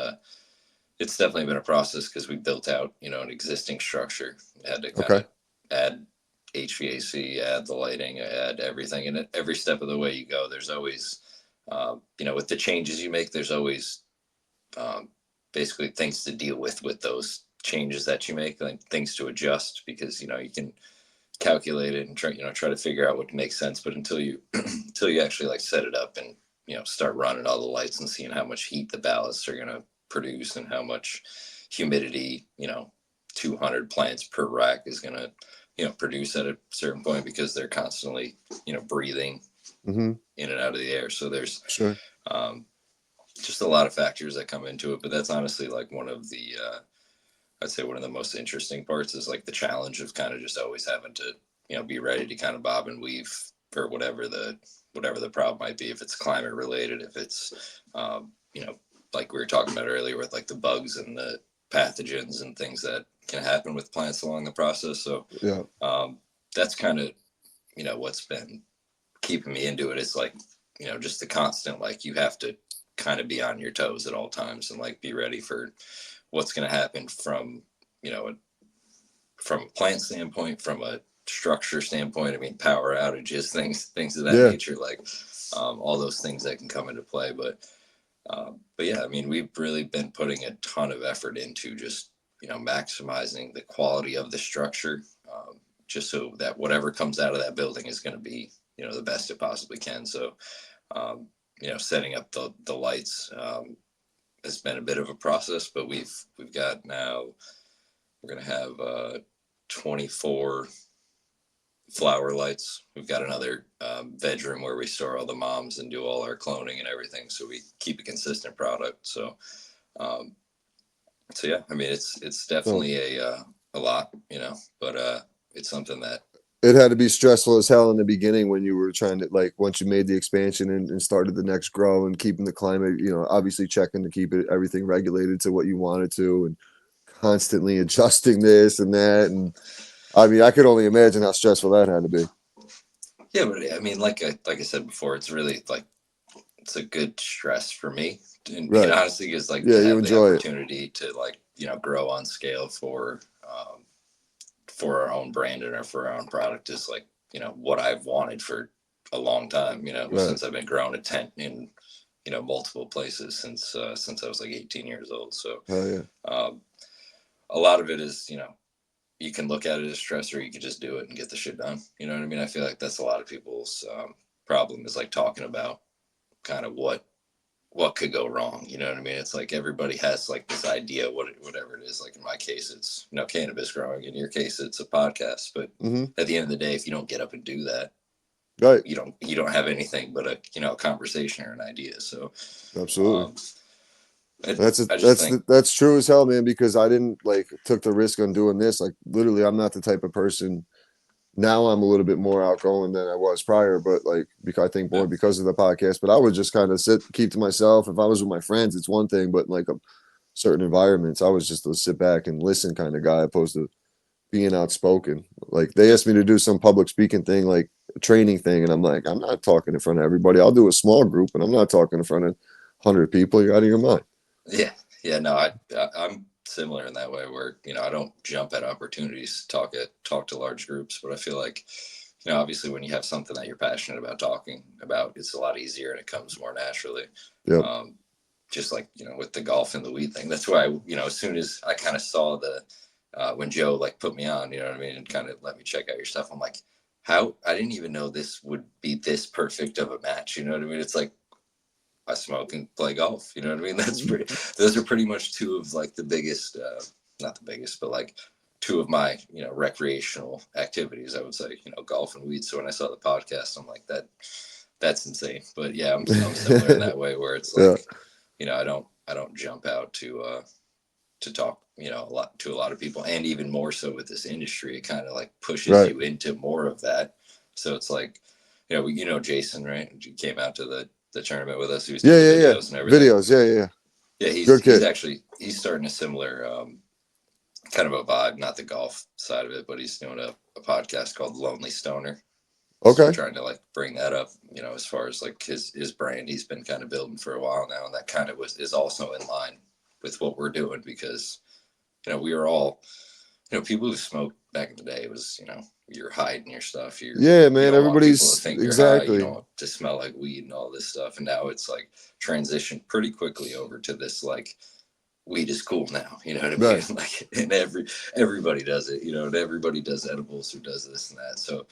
it's definitely been a process because we built out an existing structure. We had to kind of add HVAC, add the lighting, add everything. And at every step of the way you go, there's always, with the changes you make, there's always basically things to deal with those changes that you make, like things to adjust because, you can calculate it and try to figure out what makes sense. But until you actually like set it up and, start running all the lights and seeing how much heat the ballasts are going to produce and how much humidity, 200 plants per rack is going to, produce at a certain point because they're constantly, breathing in and out of the air. So there's just a lot of factors that come into it. But that's honestly like one of the, I'd say one of the most interesting parts is like the challenge of kind of just always having to, be ready to kind of bob and weave for whatever the problem might be. If it's climate related, if it's, like we were talking about earlier with like the bugs and the pathogens and things that can happen with plants along the process. So Yeah. That's kind of, what's been keeping me into it is like, just the constant, like you have to kind of be on your toes at all times and like be ready for what's going to happen from, from a plant standpoint, from a structure standpoint. I mean, power outages, things of that Yeah. nature, like all those things that can come into play. But yeah, I mean, we've really been putting a ton of effort into just, maximizing the quality of the structure, just so that whatever comes out of that building is going to be, the best it possibly can. So, setting up the lights has been a bit of a process, but we've got now, we're going to have 24 flower lights. We've got another bedroom where we store all the moms and do all our cloning and everything. So we keep a consistent product. So, so yeah, I mean, it's definitely a lot, but it's something that It had to be stressful as hell in the beginning when you were trying to, like, once you made the expansion and started the next grow and keeping the climate, obviously checking to keep everything regulated to what you wanted to, and constantly adjusting this and that. And I mean, I could only imagine how stressful that had to be. Yeah, but I mean, like I said before, it's really like, it's a good stress for me, and Right. honestly, because like Yeah, to you have the enjoy it. opportunity to like grow on scale for our own brand and for our own product is like what I've wanted for a long time. Right. Since I've been growing a tent in multiple places since I was like 18 years old. So Hell yeah. a lot of it is you can look at it as stress, or you can just do it and get the shit done. You know what I mean? I feel like that's a lot of people's problem, is like talking about kind of what could go wrong. You know what I mean? It's like everybody has like this idea, whatever it is. Like in my case, it's cannabis growing. In your case, it's a podcast. But at the end of the day, if you don't get up and do that, right, you don't have anything but a conversation or an idea. So absolutely. I just think That's true as hell, man, because I didn't took the risk on doing this. Like, literally, I'm not the type of person. Now I'm a little bit more outgoing than I was prior, but because I think more because of the podcast. But I would just kind of keep to myself. If I was with my friends, it's one thing, but like certain environments, I was just a sit back and listen kind of guy, opposed to being outspoken. Like, they asked me to do some public speaking thing, like a training thing, and I'm like, I'm not talking in front of everybody. I'll do a small group, and I'm not talking in front of 100 people. You're out of your mind. Yeah, no, I'm similar in that way, where I don't jump at opportunities to talk to large groups, but I feel like obviously when you have something that you're passionate about talking about, it's a lot easier and it comes more naturally. Yep. Just like with the golf and the weed thing. That's why as soon as I kind of saw when Joe like put me on, you know what I mean, and kind of let me check out your stuff, I'm like, how I didn't even know this would be this perfect of a match. You know what I mean? It's like, I smoke and play golf. You know what I mean? Those are pretty much two of like the biggest, not the biggest, but like two of my, recreational activities, I would say, golf and weed. So when I saw the podcast, I'm like, that's insane. But yeah, I'm similar in that way, where it's like, I don't jump out to talk, a lot of people, and even more so with this industry, it kind of like pushes you into more of that. So it's like, Jason, right? He came out to the tournament with us. He was doing videos and everything. Videos, yeah. He's starting a similar kind of a vibe, not the golf side of it, but he's doing a podcast called Lonely Stoner. Okay. So we're trying to like bring that up, as far as like his brand he's been kind of building for a while now, and that kind of is also in line with what we're doing, because we were all people who smoked back in the day, was you're hiding your stuff. Man. You don't Everybody's want people to think exactly. You're high. You don't want to smell like weed and all this stuff. And now it's like transitioned pretty quickly over to this like, weed is cool now. You know what I mean? Right. Like, and everybody does it. And everybody does edibles, who does this and that. So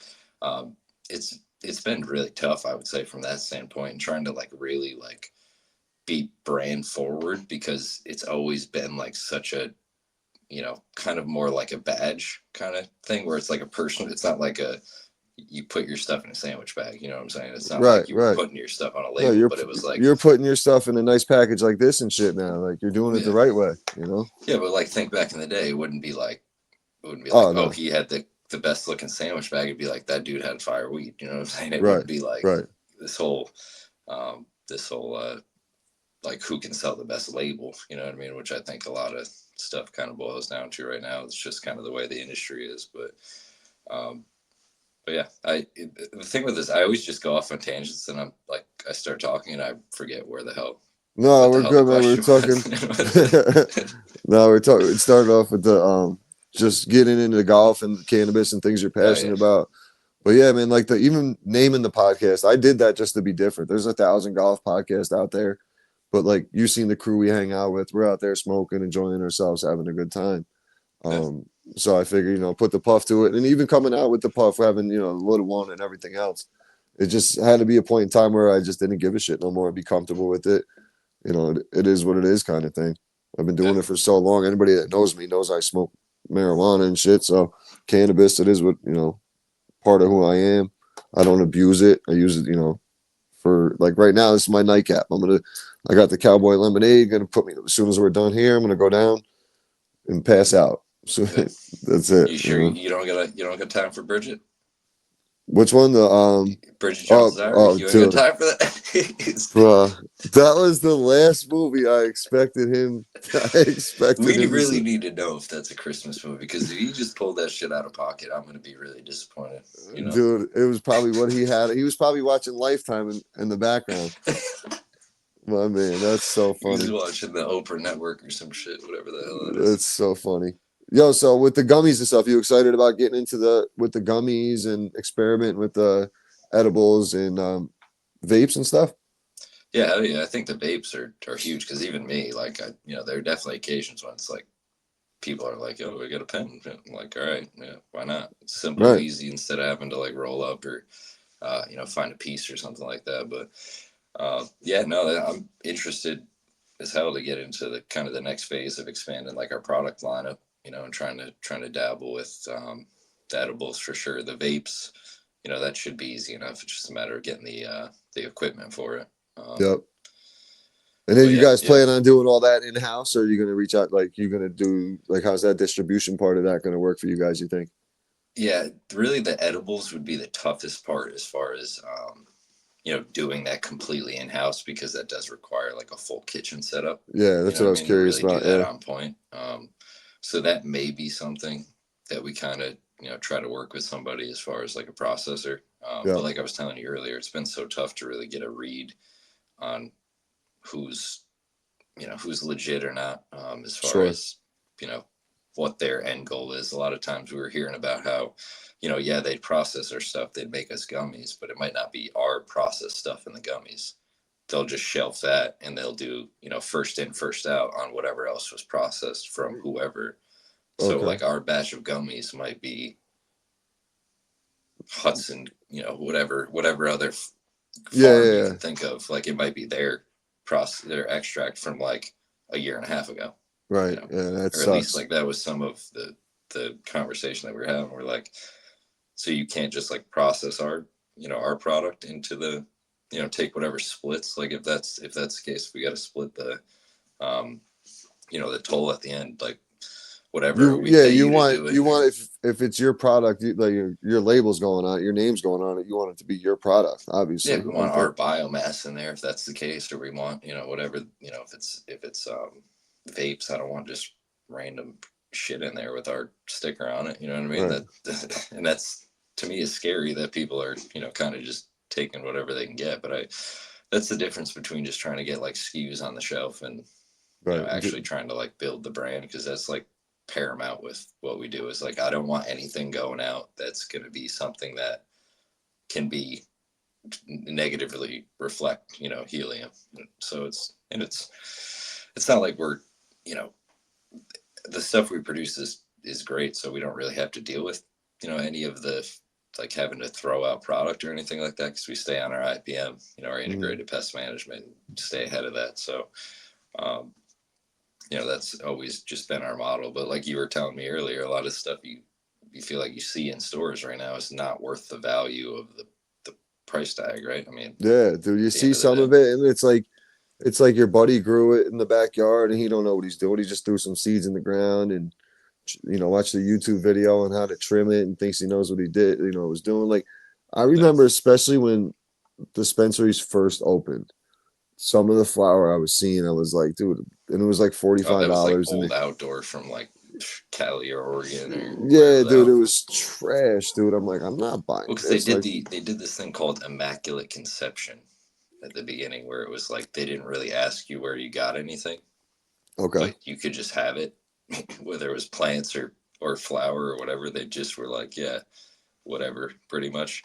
it's been really tough, I would say, from that standpoint, and trying to like really like be brand forward, because it's always been like such a kind of more like a badge kind of thing, where it's like a personal, it's not like you put your stuff in a sandwich bag, you know what I'm saying? It's not like you were putting your stuff on a label, but it was like, you're putting your stuff in a nice package like this and shit now. Like, you're doing it the right way, Yeah, but like, think back in the day, it wouldn't be like, oh, he had the best looking sandwich bag. It'd be like, that dude had fire weed, you know what I'm saying? It wouldn't be like this whole like, who can sell the best label, you know what I mean? Which I think a lot of stuff kind of boils down to right now. It's just kind of the way the industry is. But yeah, the thing with this, I always just go off on tangents, and I'm like, I start talking, and I forget where the hell. No, what the we're hell the good, man. We're question talking. was. No, we're talking. It started off with the just getting into golf and cannabis and things you're Oh, passionate yeah. about. But yeah, man, like the even naming the podcast, I did that just to be different. There's 1,000 golf podcasts out there, but like you've seen the crew we hang out with, we're out there smoking, enjoying ourselves, having a good time. Yeah. So I figured, put the puff to it, and even coming out with the puff, having the little one and everything else, it just had to be a point in time where I just didn't give a shit no more and be comfortable with it. It is what it is, kind of thing. I've been doing it for so long. Anybody that knows me knows I smoke marijuana and shit. So cannabis, it is what part of who I am. I don't abuse it. I use it, for like right now. This is my nightcap. I got the cowboy lemonade. Gonna put me as soon as we're done here. I'm gonna go down and pass out. So Yeah. that's it. You sure you don't got time for Bridget? Which one? Bridget Jones's Diary. You ain't dude, got time for that. bro, that was the last movie I expected him. I expected We him really to. need to know if that's a Christmas movie, because if he just pulled that shit out of pocket, I'm gonna be really disappointed. Dude, it was probably what he had. He was probably watching Lifetime in the background. My man, that's so He was funny. watching the Oprah Network or some shit, whatever the hell that That's is. so funny. Yo, so with the gummies and stuff, you excited about getting into with the gummies and experimenting with the edibles and vapes and stuff? Yeah, hell yeah. I think the vapes are huge, because even me, like, there are definitely occasions when it's like people are like, "Oh, we got a pen." I'm like, all right, yeah, why not? It's simple, Right. easy, instead of having to like roll up or find a piece or something like that. But yeah, no, I'm interested as hell to get into the kind of the next phase of expanding like our product lineup, and trying to dabble with the edibles for sure. The vapes, that should be easy enough. It's just a matter of getting the equipment for it. Yep. And then But you yeah, guys yeah, plan on doing all that in house, or are you going to reach out? Like, you're going to do like, how's that distribution part of that going to work for you guys? You think? yeah. Really, the edibles would be the toughest part as far as doing that completely in house, because that does require like a full kitchen setup. Yeah, You that's know what I what I was mean? To curious really do about. that Yeah. on point. So that may be something that we kind of try to work with somebody as far as like a processor. Yeah. But like I was telling you earlier, it's been so tough to really get a read on who's who's legit or not, as far Sure. as what their end goal is. A lot of times we were hearing about how yeah, they'd process our stuff, they'd make us gummies, but it might not be our processed stuff in the gummies. They'll just shelf that, and they'll do first in first out on whatever else was processed from whoever. So Okay. like our batch of gummies might be Hudson, whatever other Yeah. farm you Yeah. can think of. Like it might be their extract from like a year and a half ago, Right. Yeah. That or at least sucks. like that was some of the conversation that we were having. We're like, so you can't just like process our product into the take whatever splits. Like if that's the case, we got to split the the toll at the end, like whatever we pay You you to do it. want if it's your product, like your label's going on it, your name's going on it, you want it to be your product, Yeah, obviously. we want our biomass in there if that's the case, or we want whatever if it's vapes. I don't want just random shit in there with our sticker on it. You know what I mean? Right. That and that's, to me, is scary that people are kind of just taking whatever they can get. But that's the difference between just trying to get like SKUs on the shelf and Right. actually trying to like build the brand, because that's like paramount with what we do. Is like, I don't want anything going out that's going to be something that can be negatively reflect helium. So it's not like we're the stuff we produce is great, so we don't really have to deal with any of the like having to throw out product or anything like that, because we stay on our IPM, our integrated pest management, and stay ahead of that. So that's always just been our model. But like you were telling me earlier, a lot of stuff you feel like you see in stores right now is not worth the value of the price tag, right? I mean, Yeah, dude, you at the see end of the some day. of it, and it's like your buddy grew it in the backyard, and he don't know what he's doing. He just threw some seeds in the ground and watched the YouTube video on how to trim it and thinks he knows what he did, was doing. Like, I remember especially when dispensaries first opened. some of the flour I was seeing, I was like, dude, and it was like Oh, that was like $45, and old outdoor from like Cali or Oregon or yeah, wherever the dude, hell. it was trash, dude. I'm like, I'm not buying Well, because this. Like, they did this thing called immaculate conception at the beginning, where it was like they didn't really ask you where you got anything, okay, but you could just have it, whether it was plants or flour or whatever. They just were like, yeah, whatever, pretty much.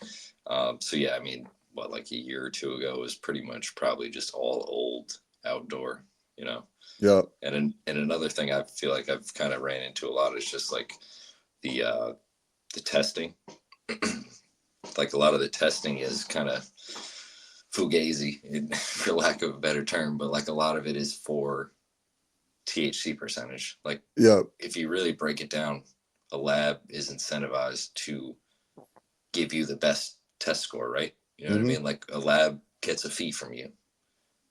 So yeah, I mean, what, like a year or two ago, it was pretty much probably just all old outdoor, you know. yeah, And another thing I feel like I've kind of ran into a lot is just like the uh, the testing. Like a lot of the testing is kind of fugazi, for lack of a better term, but like a lot of it is for THC percentage. Like yeah, if you really break it down, a lab is incentivized to give you the best test score, right? You know what I mm-hmm. mean? Like a lab gets a fee from you,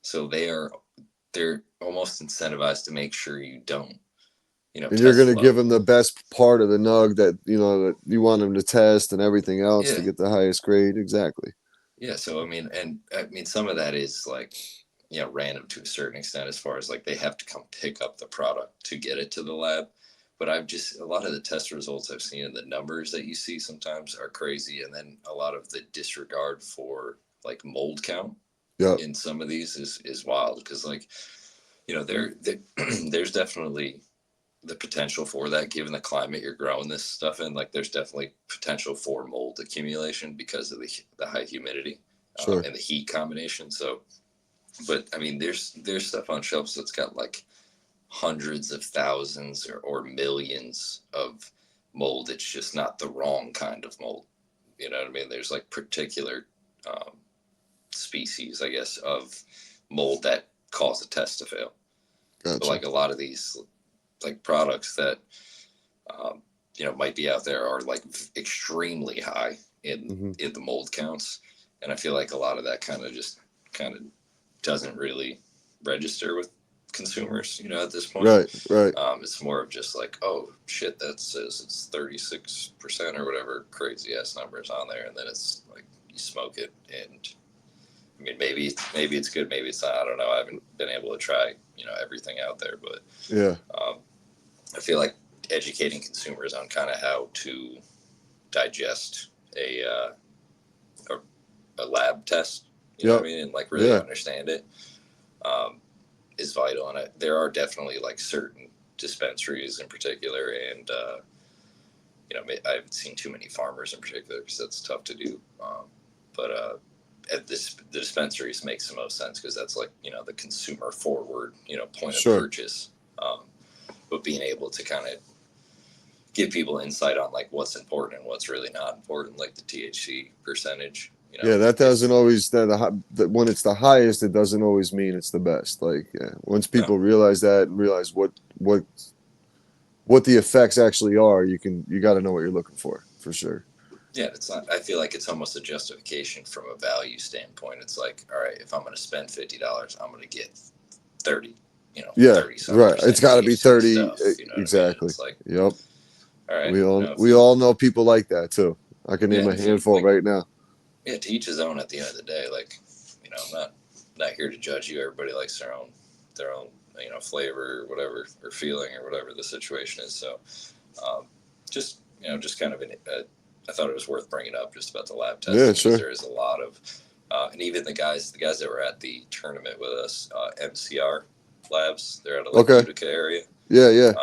so they're almost incentivized to make sure you don't, And you're test gonna low. give them the best part of the nug that that you want them to test and everything else to Yeah, get the highest grade. Exactly. yeah. So I mean, some of that is like, random to a certain extent, as far as like they have to come pick up the product to get it to the lab. But a lot of the test results I've seen and the numbers that you see sometimes are crazy. And then a lot of the disregard for like mold count Yep. in some of these is wild. Because like, there's definitely the potential for that, given the climate you're growing this stuff in. Like there's definitely potential for mold accumulation because of the high humidity, Sure. and the heat combination. So, but I mean, there's stuff on shelves that's got like hundreds of thousands or millions of mold. It's just not the wrong kind of mold. You know what I mean? There's like particular species, I guess, of mold that cause a test to fail. But Gotcha. like a lot of these like products that might be out there are like extremely high Mm-hmm. in the mold counts, and I feel like a lot of that kind of doesn't really register with consumers, at this point. Right. Right. It's more of just like, oh shit, that says it's 36% or whatever crazy ass numbers on there, and then it's like you smoke it, and I mean, maybe it's good, maybe it's not. I don't know. I haven't been able to try everything out there, but Yeah. I feel like educating consumers on kind of how to digest a lab test, Yep. what I mean, and like really Yeah. understand it, is vital. And there are definitely like certain dispensaries in particular, and I haven't seen too many farmers in particular because that's tough to do. But the dispensaries makes the most sense because that's like the consumer forward point of Sure. purchase. But being able to kind of give people insight on like what's important and what's really not important, like the THC percentage. Yeah, that doesn't always when it's the highest, it doesn't always mean it's the best. Like, yeah, once No, people realize that and realize what the effects actually are, you got to know what you're looking for sure. yeah, it's not. I feel like it's almost a justification from a value standpoint. It's like, all right, if I'm going to spend $50, I'm going to get 30. Yeah, 30 some right. It's percent got to be THC 30 stuff. You know what I mean? exactly. It's like, Yep. all right, We all know people like that too. I can name yeah, a handful right now. Yeah, to each his own. At the end of the day, like, I'm not here to judge you. Everybody likes their own flavor or whatever, or feeling or whatever the situation is. So, just just kind of I thought it was worth bringing up just about the lab testing, Yeah, because sure. there is a lot of, and even the guys that were at the tournament with us, MCR Labs, they're out of like Utica area. Yeah, yeah.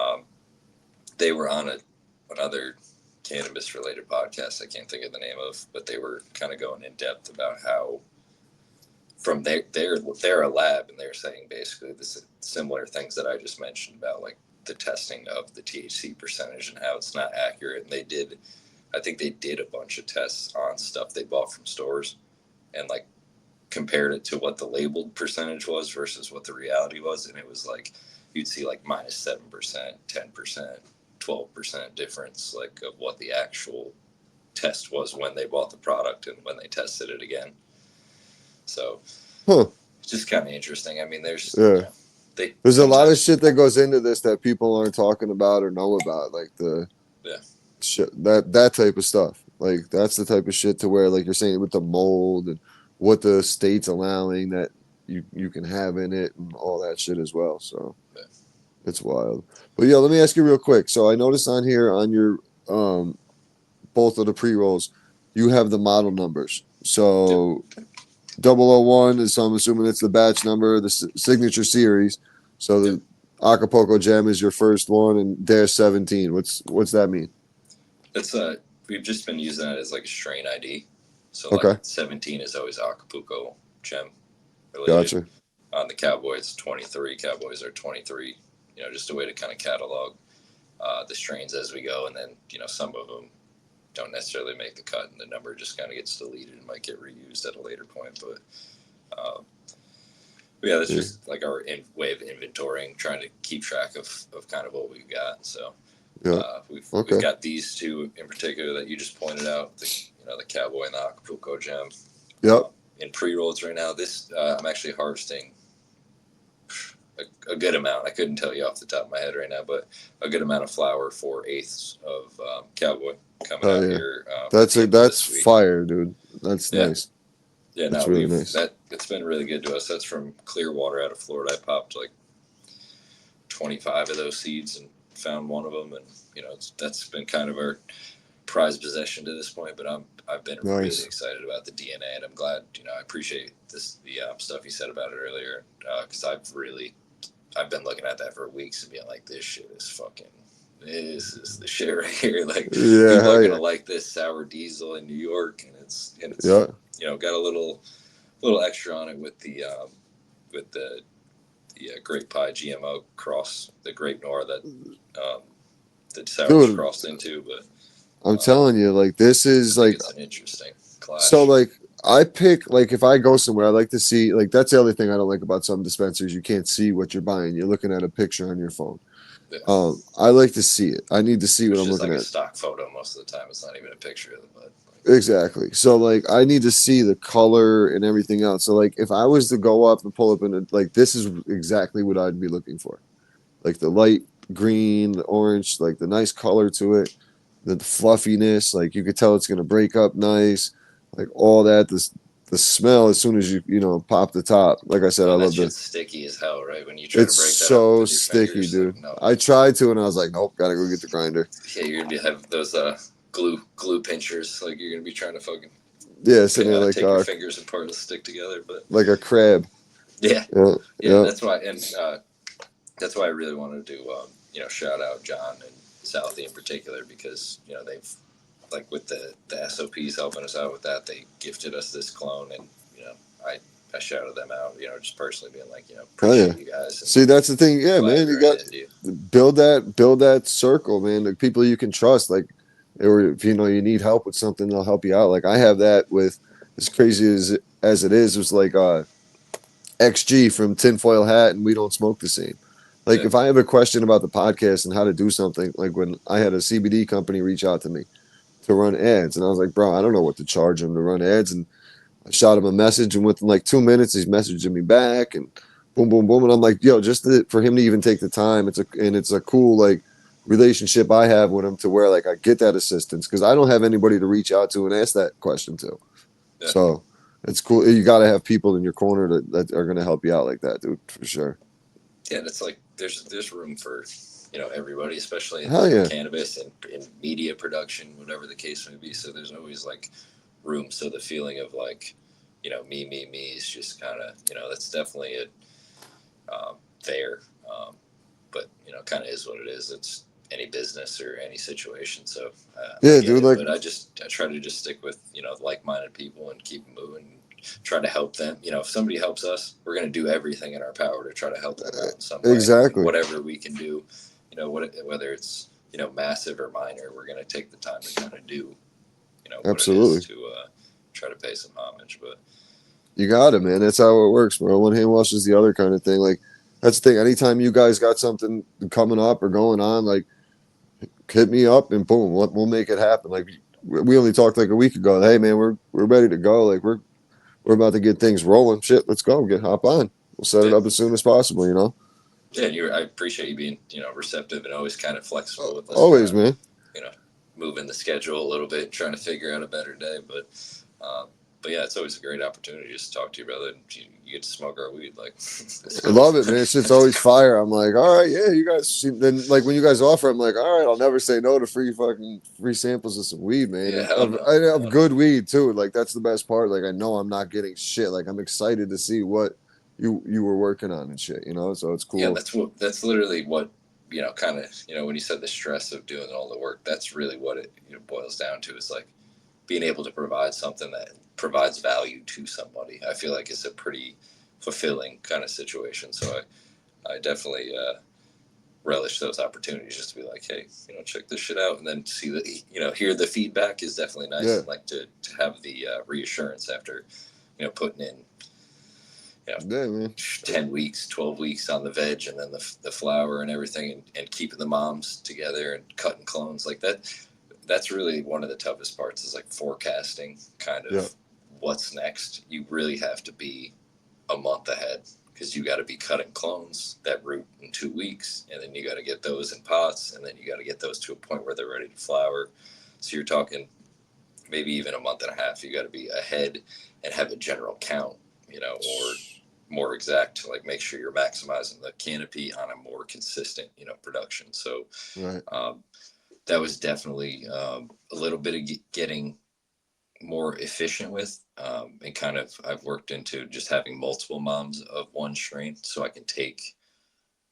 They were on another cannabis related podcast I can't think of the name of, but they were kind of going in depth about how from they're a lab, and they're saying basically this similar things that I just mentioned about like the testing of the THC percentage and how it's not accurate. And I think they did a bunch of tests on stuff they bought from stores and like compared it to what the labeled percentage was versus what the reality was, and it was like you'd see like -7%, 10%, 12% difference, like of what the actual test was when they bought the product and when they tested it again. So it's just kind of interesting. I mean, there's there's a lot of shit that goes into this that people aren't talking about or know about, like the shit, that type of stuff. Like that's the type of shit to where, like you're saying, with the mold and what the state's allowing, that you can have in it and all that shit as well. So Yeah. it's wild. But yeah, let me ask you real quick. So I noticed on here on your both of the pre-rolls, you have the model numbers. So 001 is, so I'm assuming it's the batch number, the signature series. So the Acapulco Gem is your first one, and Dash 17. What's that mean? It's we've just been using that as like a strain ID. So Okay, like 17 is always Acapulco Gem related. gotcha. On the Cowboys, 23 Cowboys are 23. Just a way to kind of catalog the strains as we go, and then some of them don't necessarily make the cut, and the number just kind of gets deleted and might get reused at a later point. But yeah, that's just like our way of inventorying, trying to keep track of kind of what we've got. So Yeah. we've got these two in particular that you just pointed out, the Cowboy and the Acapulco Gem. Yep. In pre-rolls right now, this I'm actually harvesting a good amount. I couldn't tell you off the top of my head right now, but a good amount of flower, 4/8 of Cowboy coming out here. That's fire, dude. That's nice. Yeah, that's no, really nice. It's been really good to us. That's from Clearwater out of Florida. I popped like 25 of those seeds and found one of them, and that's been kind of our prized possession to this point. But I've been really excited about the DNA, and I'm glad. I appreciate the stuff you said about it earlier, because I've been looking at that for weeks and being like, this is the shit right here. Like, people are gonna like this sour diesel in New York, and it's got a little extra on it with the grape pie GMO cross, the grape Nora that the sour's crossed into. But I'm telling you, like, this is like, it's an interesting clash. So like I pick, like, if I go somewhere, I like to see, like, that's the other thing I don't like about some dispensers. You can't see what you're buying. You're looking at a picture on your phone. Yeah. I like to see it. I need to see what I'm looking at. It's like a stock photo most of the time. It's not even a picture of the bud. Exactly. So like I need to see the color and everything else. So like if I was to go up and pull up in like, this is exactly what I'd be looking for. Like the light green, the orange, like the nice color to it, the fluffiness, like you could tell it's gonna break up nice, like all that. The smell as soon as you pop the top. Like I said, I love it's sticky as hell, right? When you try to break that It's so up with your sticky, fingers, dude. like, no. I tried to, and I was like, nope, gotta go get the grinder. Yeah, you're gonna have those glue pinchers. Like you're gonna be trying to fucking sitting there like take your fingers apart to stick together, but like a crab. Yeah. Yeah. That's why, and that's why I really wanted to shout out John and Southie in particular, because they've, like, with the SOPs helping us out with that, they gifted us this clone, and I shouted them out, just personally being like, appreciate you guys. And see, that's the thing, yeah, man. You got build that circle, man. The people you can trust, like, or if you need help with something, they'll help you out. Like I have that with, as crazy as it is, it was like XG from Tinfoil Hat, and We Don't Smoke the Same. Like, if I have a question about the podcast and how to do something, like when I had a CBD company reach out to me to run ads, and I was like, bro, I don't know what to charge them to run ads, and I shot him a message, and within like 2 minutes, he's messaging me back, and boom, boom, boom, and I'm like, yo, just for him to even take the time, it's a cool like relationship I have with him, to where like I get that assistance, because I don't have anybody to reach out to and ask that question to. Yeah. So it's cool. You got to have people in your corner that are going to help you out like that, dude, for sure. Yeah, and it's like there's room for everybody, especially in cannabis and in media production, whatever the case may be. So there's always like room. So the feeling of like me is just kind of that's definitely there, but kind of is what it is. It's any business or any situation. So dude, like, but I try to just stick with like-minded people and keep moving. Try to help them. If somebody helps us, we're going to do everything in our power to try to help them out in some way. Exactly. Whatever we can do, whether it's massive or minor, we're going to take the time to kind of do, absolutely, what it is to try to pay some homage. But you got it, man. That's how it works, bro. One hand washes the other, kind of thing. Like, that's the thing. Anytime you guys got something coming up or going on, like, hit me up and boom, we'll make it happen. Like, we only talked like a week ago. Hey, man, we're ready to go. Like, we're about to get things rolling. Shit, let's go. Hop on. We'll set it up as soon as possible, Yeah, I appreciate you being, receptive and always kind of flexible with us. Always, man. Moving the schedule a little bit, trying to figure out a better day. But but yeah, it's always a great opportunity just to talk to your brother. And you get to smoke our weed. Like, I love it, man. Shit's always fire. I'm like, all right, yeah, you guys. Then like when you guys offer, I'm like, all right, I'll never say no to free samples of some weed, man, yeah, and hell no. of good weed too. Like that's the best part. Like I know I'm not getting shit. Like I'm excited to see what you were working on and shit. You know, so it's Yeah, cool. that's literally what, kind of, when you said the stress of doing all the work, that's really what it boils down to, is like being able to provide something that provides value to somebody. I feel like it's a pretty fulfilling kind of situation. So I definitely relish those opportunities just to be like, hey, check this shit out, and then see that, hear the feedback is definitely nice, Yeah, and like to have the reassurance after, putting in, yeah, man. 10 weeks, 12 weeks on the veg, and then the flour and everything, and keeping the moms together and cutting clones like that. That's really one of the toughest parts, is like forecasting kind Yeah, of what's next. You really have to be a month ahead, because you got to be cutting clones that root in 2 weeks, and then you got to get those in pots, and then you got to get those to a point where they're ready to flower. So you're talking maybe even a month and a half. You got to be ahead and have a general count, or more exact, to like make sure you're maximizing the canopy on a more consistent, production. So right. that was definitely a little bit of getting more efficient with, and kind of I've worked into just having multiple moms of one strain, so I can take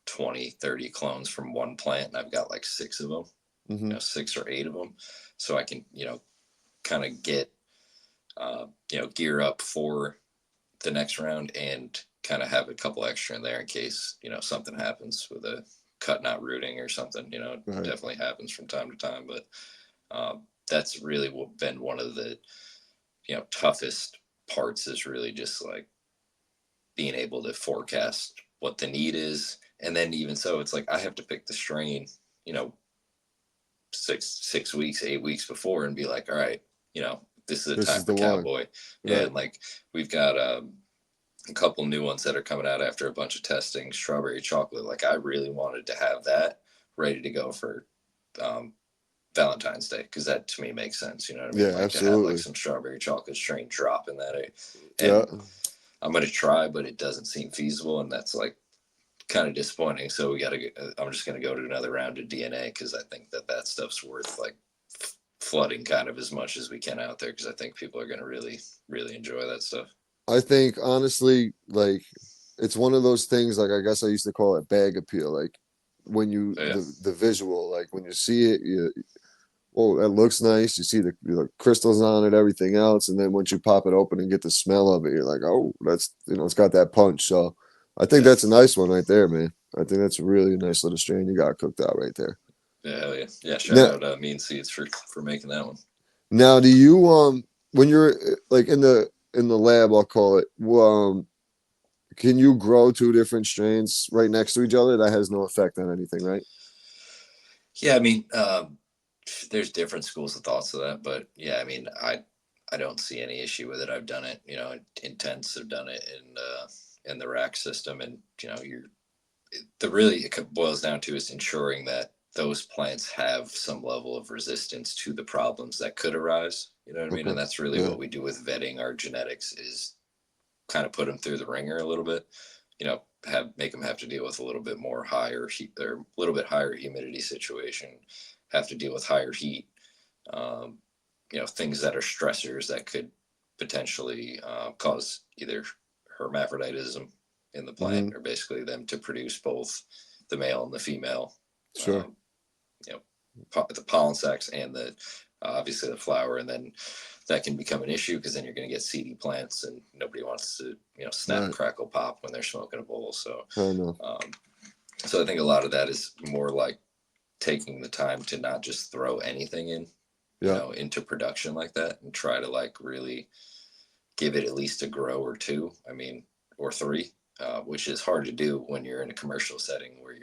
20, 30 clones from one plant, and I've got like 6 of them, Mm-hmm. 6 or 8 of them, so I can, kind of get, gear up for the next round, and kind of have a couple extra in there in case, something happens with a cut not rooting or something. It Right. definitely happens from time to time, but that's really been one of the, toughest parts, is really just like being able to forecast what the need is. And then even so, it's like I have to pick the strain, you know, 6 weeks, 8 weeks before, and be like, all right, this is a This time is for the one. cowboy. Right. And like we've got a couple new ones that are coming out after a bunch of testing. Strawberry chocolate, like I really wanted to have that ready to go for um, Valentine's Day, because that to me makes sense. You know what I mean? Yeah, Like to have like absolutely. some strawberry chocolate strain drop in that, Yeah. and I'm gonna try, but it doesn't seem feasible, and that's like kind of disappointing. So we got to. I'm just gonna go to another round of DNA, because I think that stuff's worth like flooding kind of as much as we can out there, because I think people are gonna really really enjoy that stuff. I think honestly, like it's one of those things. Like I guess I used to call it bag appeal. Like when you So, yeah, the visual, like when you see it, you oh that looks nice. You see the crystals on it, everything else, and then once you pop it open and get the smell of it, you're like, oh, that's it's got that punch. So I think yeah, that's a nice one right there, man. I think that's a really nice little strain you got cooked out right there. yeah, hell yeah, yeah. Shout Now, out Mean Seeds for making that one. now, do you when you're like in the lab, I'll call it, can you grow 2 different strains right next to each other? That has no effect on anything, right? Yeah, I mean, there's different schools of thoughts of that, but yeah, I mean, I don't see any issue with it. I've done it, Intense have done it in the rack system, and the really it boils down to is ensuring that those plants have some level of resistance to the problems that could arise. You know what I mean? Okay. And that's really Yeah. what we do with vetting our genetics, is kind of put them through the ringer a little bit. Make them have to deal with a little bit more higher heat, or a little bit higher humidity situation, have to deal with higher heat, um, things that are stressors that could potentially cause either hermaphroditism in the Hmm. plant, or basically them to produce both the male and the female, Sure. um, you know, the pollen sacs and the obviously the flower, and then that can become an issue, because then you're going to get seedy plants, and nobody wants to snap Right. crackle pop when they're smoking a bowl. So I know. um, so I think a lot of that is more like taking the time to not just throw anything in, Yeah. into production like that, and try to like really give it at least a grow or two. I mean, or three, which is hard to do when you're in a commercial setting where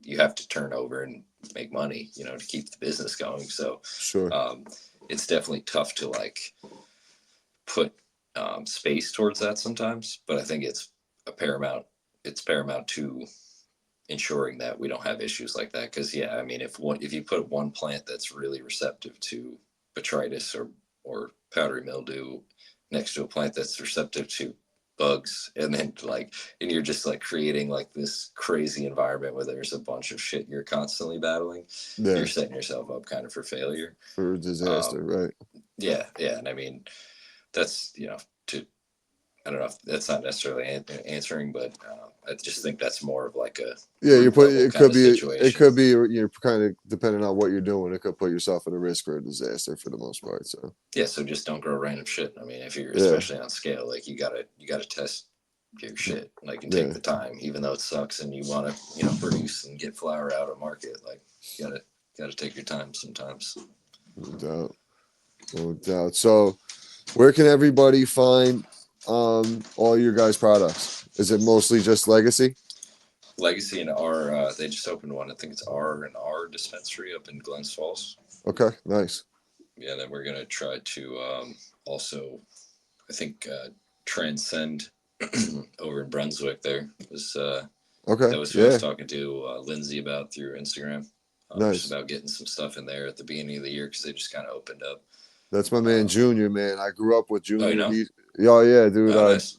you have to turn over and make money, to keep the business going. So Sure. um, it's definitely tough to like put space towards that sometimes, but I think a paramount. It's paramount to ensuring that we don't have issues like that. Because I mean, if you put one plant that's really receptive to botrytis or powdery mildew next to a plant that's receptive to bugs, and then and you're just like creating like this crazy environment where there's a bunch of shit you're constantly battling. Yeah, You're setting yourself up kind of for failure. for disaster, right? Yeah, yeah, and I mean that's to I don't know if that's not necessarily answering, but I just think that's more of like a Yeah, you group put level it kind could of be situation. you're kind of depending on what you're doing, it could put yourself at a risk for a disaster for the most part. So Yeah, so just don't grow random shit. I mean, if you're yeah, especially on scale, like you gotta test your shit, like, and take yeah, the time, even though it sucks and you want to produce and get flour out of market. Like you gotta take your time sometimes. no doubt, no doubt. So where can everybody find all your guys' products? Is it mostly just Legacy? Legacy and R, they just opened one. I think it's R&R dispensary up in Glens Falls. Okay, nice. Yeah, then we're gonna try to also, I think, transcend over in Brunswick. There was Okay, that was who I was yeah, talking to Lindsay about through Instagram. Just nice. about getting some stuff in there at the beginning of the year because they just kind of opened up. That's my man Um, Junior, man. I grew up with oh, you Junior. know? Oh yeah, dude. Oh, nice.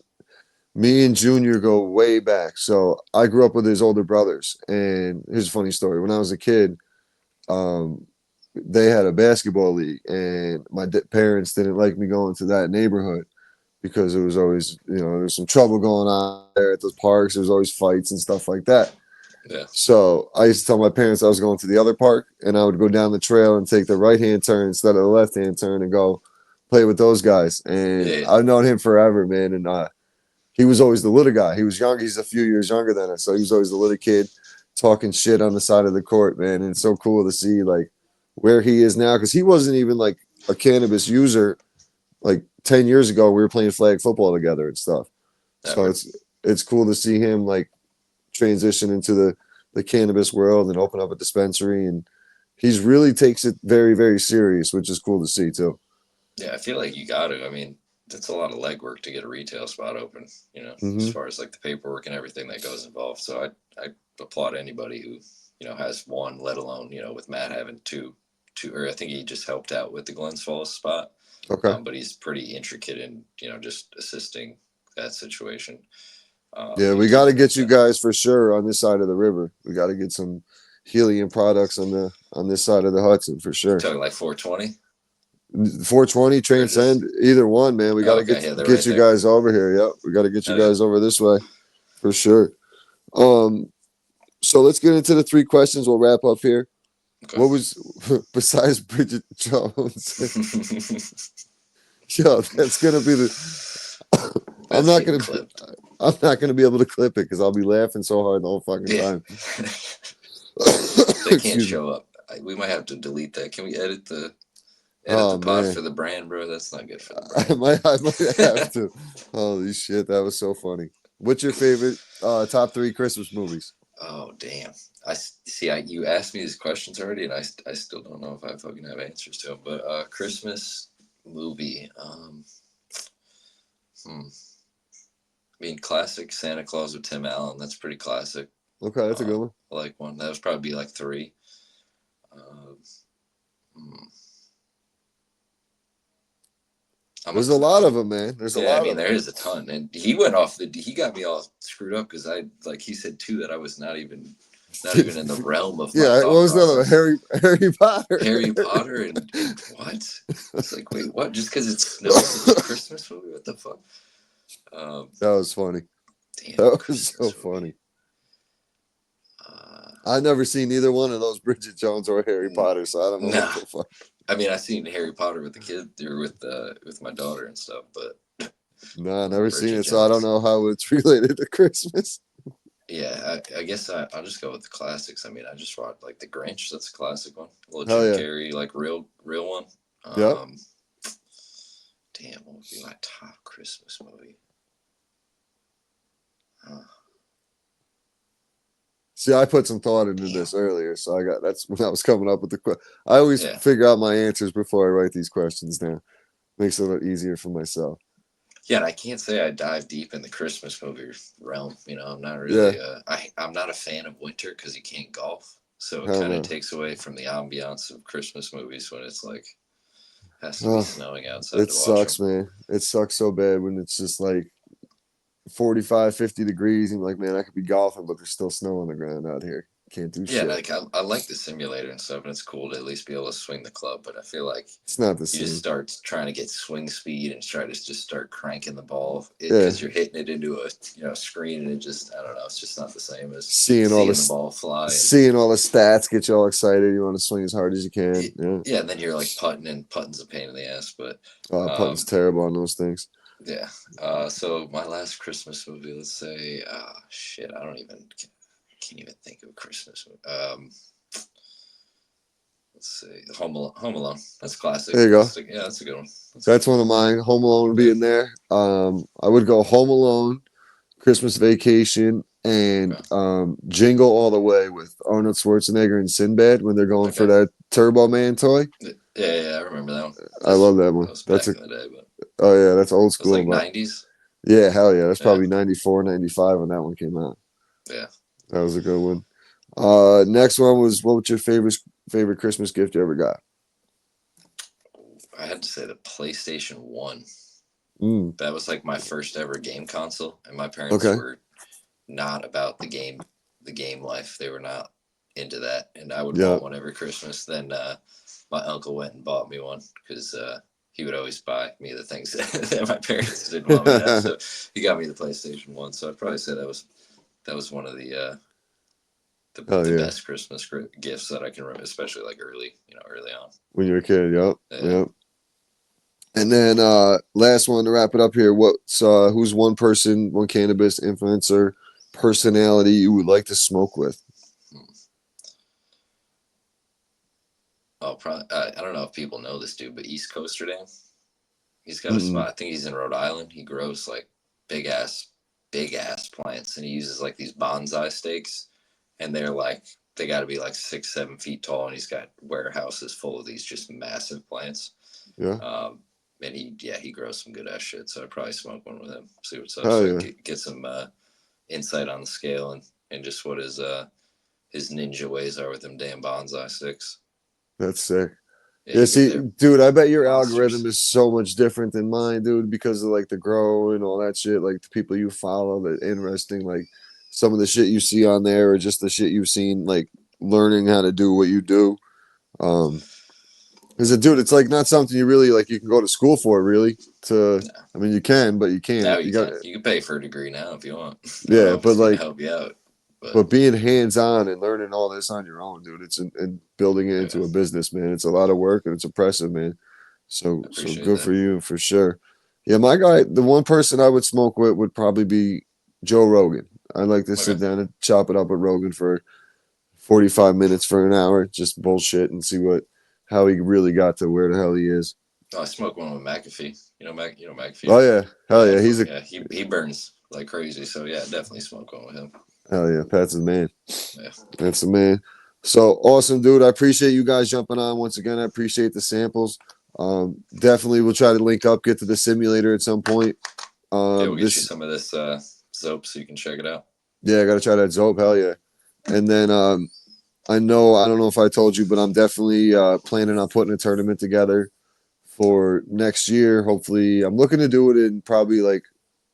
Me and Junior go way back. So I grew up with his older brothers. And here's a funny story. When I was a kid, um, they had a basketball league, and my parents didn't like me going to that neighborhood because it was always, there was some trouble going on there at the parks. There was always fights and stuff like that. Yeah. So I used to tell my parents I was going to the other park, and I would go down the trail and take the right hand turn instead of the left hand turn and go play with those guys. And Yeah. I've known him forever, man. And he was always the little guy. He was young. He's a few years younger than us, so he was always the little kid talking shit on the side of the court, man. And it's so cool to see like where he is now because he wasn't even like a cannabis user like 10 years ago. We were playing flag football together and stuff. So Never. it's cool to see him like transition into the cannabis world and open up a dispensary, and he's really takes it very, very serious, which is cool to see too. Yeah, I feel like you got to. I mean, that's a lot of legwork to get a retail spot open, as Hmm. far as like the paperwork and everything that goes involved. So I applaud anybody who, has one, let alone, with Matt having two, or I think he just helped out with the Glens Falls spot. Okay. But he's pretty intricate in, just assisting that situation. Yeah, And we got to keeping get things you going. guys for sure on this side of the river. We got to get some helium products on this side of the Hudson for You sure. talking like 420? 420 Or just, Transcend, either one, man. We got oh, to okay. Yeah, they're get right you there. guys over here. Yep, we got to get you Oh, yeah. guys over this way for sure. So let's get into the three questions. We'll wrap up here. Okay. What was besides Bridget Jones? Yo, that's gonna be the. I'm That's not getting gonna. clipped. I'm not gonna be able to clip it because I'll be laughing so hard the whole fucking Yeah. time. They can't Excuse me. show up. We might have to delete that. Can we edit the Oh pod man, for the brand, bro? That's not good for the I brand. might have to. Holy shit, that was so funny. What's your favorite top three Christmas movies? Oh damn! I see. You asked me these questions already, and I still don't know if I fucking have answers to them. But Christmas movie. I mean, classic Santa Claus with Tim Allen. That's pretty classic. Okay, that's a good one. I like one. That was probably be like three. Uh, hmm. There's a lot of them, man. There's a Yeah, I lot mean of them. there is a ton, and he went off he got me all screwed up because he said two that I was not even in the realm of my Yeah, what thought was the other one? process. Harry Potter. Harry Potter and what? It's like, wait, what? Just because it snows, it's a Christmas movie? What the fuck? That was funny. Damn, That was so Christmas movie. funny. I've never seen either one of those Bridget Jones or Harry Potter, so I don't know No, what the fuck. I mean I seen Harry Potter with the kid or with my daughter and stuff, but No, I never seen Bridget it, so I don't Jones. know how it's related to Christmas. Yeah, I guess I'll just go with the classics. I mean, I just watched like The Grinch. That's a classic one. A little Hell Jim yeah. Carrey, like real one. Yep. Damn, what would be my top Christmas movie? See, I put some thought into this earlier, so that's when I was coming up with the. I always Yeah. figure out my answers before I write these questions down. Makes it a little easier for myself. Yeah, and I can't say I dive deep in the Christmas movie realm. I'm not really. I'm not a fan of winter because you can't golf, so it Hell kind of no. takes away from the ambiance of Christmas movies when it's like Has to be Oh, snowing outside it to watch sucks, man. It sucks so bad when it's just like 45, 50 degrees, and you're like, man, I could be golfing, but there's still snow on the ground out here. Can't do Yeah, shit. like I like the simulator and stuff, and it's cool to at least be able to swing the club. But I feel like It's not the you just same. start trying to get swing speed and try to just start cranking the ball Yeah. because you're hitting it into a screen, and it just I don't know, it's just not the same as Seeing the ball fly. seeing all the stats get you all excited. You want to swing as hard as you can. Yeah. Yeah, and then you're like putting, and putting's a pain in the ass. But Putting's terrible on those things. yeah. So my last Christmas movie, let's say, shit, can't even think of a Christmas movie. Let's see, Home Alone. That's classic. There you go. Yeah, that's a good one. That's one of mine. Home Alone would be in there. I would go Home Alone, Christmas Vacation, and Jingle All the Way with Arnold Schwarzenegger and Sinbad when they're going for that Turbo Man toy. Yeah, I remember that one. I love that one. That was back in the day, but oh yeah, that's old school. it was like 90s. Yeah, hell yeah. That's probably 94, 95 when that one came out. Yeah. That was a good one. Next one was, what was your favorite Christmas gift you ever got? I had to say the PlayStation 1. That was like my first ever game console, and my parents were not about the game life. They were not into that, and I would want one every Christmas. Then my uncle went and bought me one because he would always buy me the things that my parents didn't want me to have. So he got me the PlayStation 1. So I'd probably say that was one of the best Christmas gifts that I can remember, especially like early on. When you were a kid, yep. And then last one to wrap it up here. Who's one person, one cannabis influencer personality you would like to smoke with? Oh, probably. I don't know if people know this dude, but East Coaster Dan. He's got a spot. I think he's in Rhode Island. He grows like big ass plants, and he uses like these bonsai stakes, and they got to be like 6-7 feet tall, and he's got warehouses full of these just massive plants. Yeah. And he grows some good ass shit. So I'd probably smoke one with him. See what's up. Get some insight on the scale and just what his ninja ways are with them damn bonsai sticks. That's sick. Yeah, see, dude, I bet your algorithm is so much different than mine, dude, because of like the grow and all that shit. Like the people you follow, that interesting, like some of the shit you see on there, or just the shit you've seen, like learning how to do what you do. Because, dude, it's like not something you really like. You can go to school for, really. I mean, you can, but you can't. Now you can pay for a degree now if you want. Yeah, but like help you out. But being hands-on and learning all this on your own, dude, and building it into a business, man, it's a lot of work and it's impressive, man. So good for you, for sure. Yeah, my guy, the one person I would smoke with would probably be Joe Rogan. I'd like to sit down and chop it up with Rogan for 45 minutes for an hour, just bullshit, and see how he really got to where the hell he is. I smoke one with McAfee. You know McAfee. Oh yeah, hell yeah. He burns like crazy. So yeah, definitely smoke one with him. Hell yeah, Pat's the man. Yeah, that's the man. So awesome, dude. I appreciate you guys jumping on once again. I appreciate the samples. Definitely, we'll try to link up, get to the simulator at some point. We'll get you some of this Zope so you can check it out. Yeah, I gotta try that Zope. Hell yeah. And then I don't know if I told you, but I'm definitely planning on putting a tournament together for next year. Hopefully, I'm looking to do it in probably like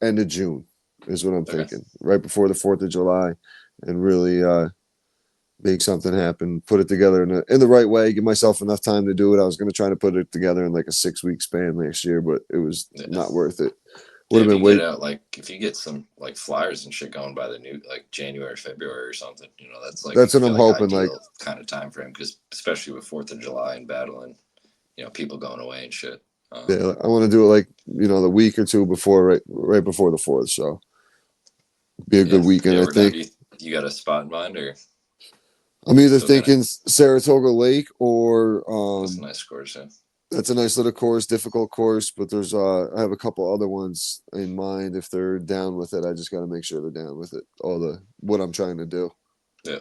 end of June is what I'm thinking, right before the 4th of July, and really make something happen, put it together in the right way, give myself enough time to do it. I was going to try to put it together in like a 6-week span next year, but it was not worth it. Would have been waiting. If you get some like flyers and shit going by the new like January, February or something, that's what I'm hoping. Like kind of time frame, because especially with 4th of July and battling, people going away and shit. Yeah, I want to do it like the week or two before, right before the 4th. So be a good weekend. I think. You got a spot in mind, or? I'm either thinking Saratoga Lake or that's a nice course. Yeah. That's a nice little course, difficult course, but there's I have a couple other ones in mind. If they're down with it, I just got to make sure they're down with it. What I'm trying to do. Yeah.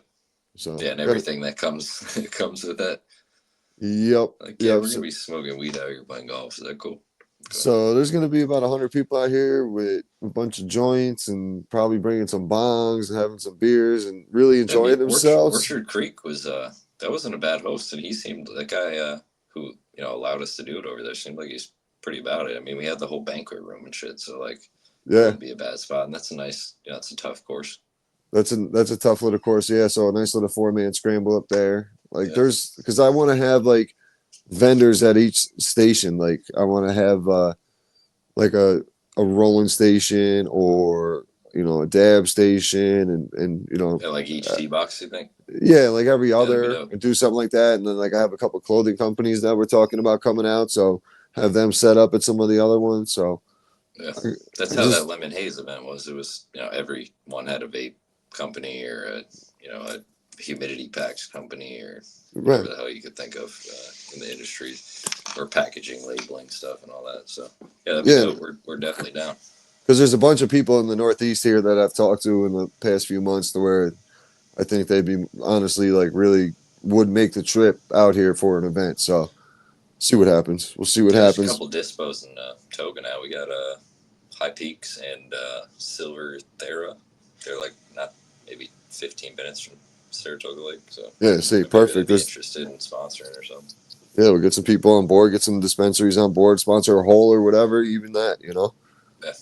So and everything that comes with that. Yep. We're gonna be smoking weed out here playing golf. Is that cool? So there's gonna be about 100 people out here with a bunch of joints and probably bringing some bongs and having some beers and really enjoying themselves. Orchard Creek was that wasn't a bad host, and he seemed that guy who allowed us to do it over there seemed like he's pretty about it. I mean, we had the whole banquet room and shit, so like it Yeah, wouldn't be a bad spot. And that's a nice, it's a tough course. that's a tough little course. Yeah, so a nice little 4-man scramble up there. Like Yeah. because I want to have like vendors at each station. Like I want to have like a rolling station or a dab station and Yeah, like each tee box, you think? yeah, like every Yeah, that'd be other dope. and do something like that. And then like I have a couple clothing companies that we're talking about coming out, so have them set up at some of the other ones. So Yeah, I, that's I how that just Lemon Haze event was. It was, everyone had a vape company or a humidity packs company or whatever right. the hell you could think of in the industry, or packaging, labeling stuff and all that. So yeah, that'd be Yeah, dope. We're definitely down. because there's a bunch of people in the Northeast here that I've talked to in the past few months to where I think they'd be honestly like really would make the trip out here for an event. So see what happens. We'll see what Yeah, there's a happens. couple dispos in Toga now. We got High Peaks and Silver Thera. They're like not maybe 15 minutes from Saratoga Lake. So Yeah, see, maybe they'd perfect. be There's interested in sponsoring or something. Yeah, we'll get some people on board, get some dispensaries on board, sponsor a hole or whatever, even that, Yeah.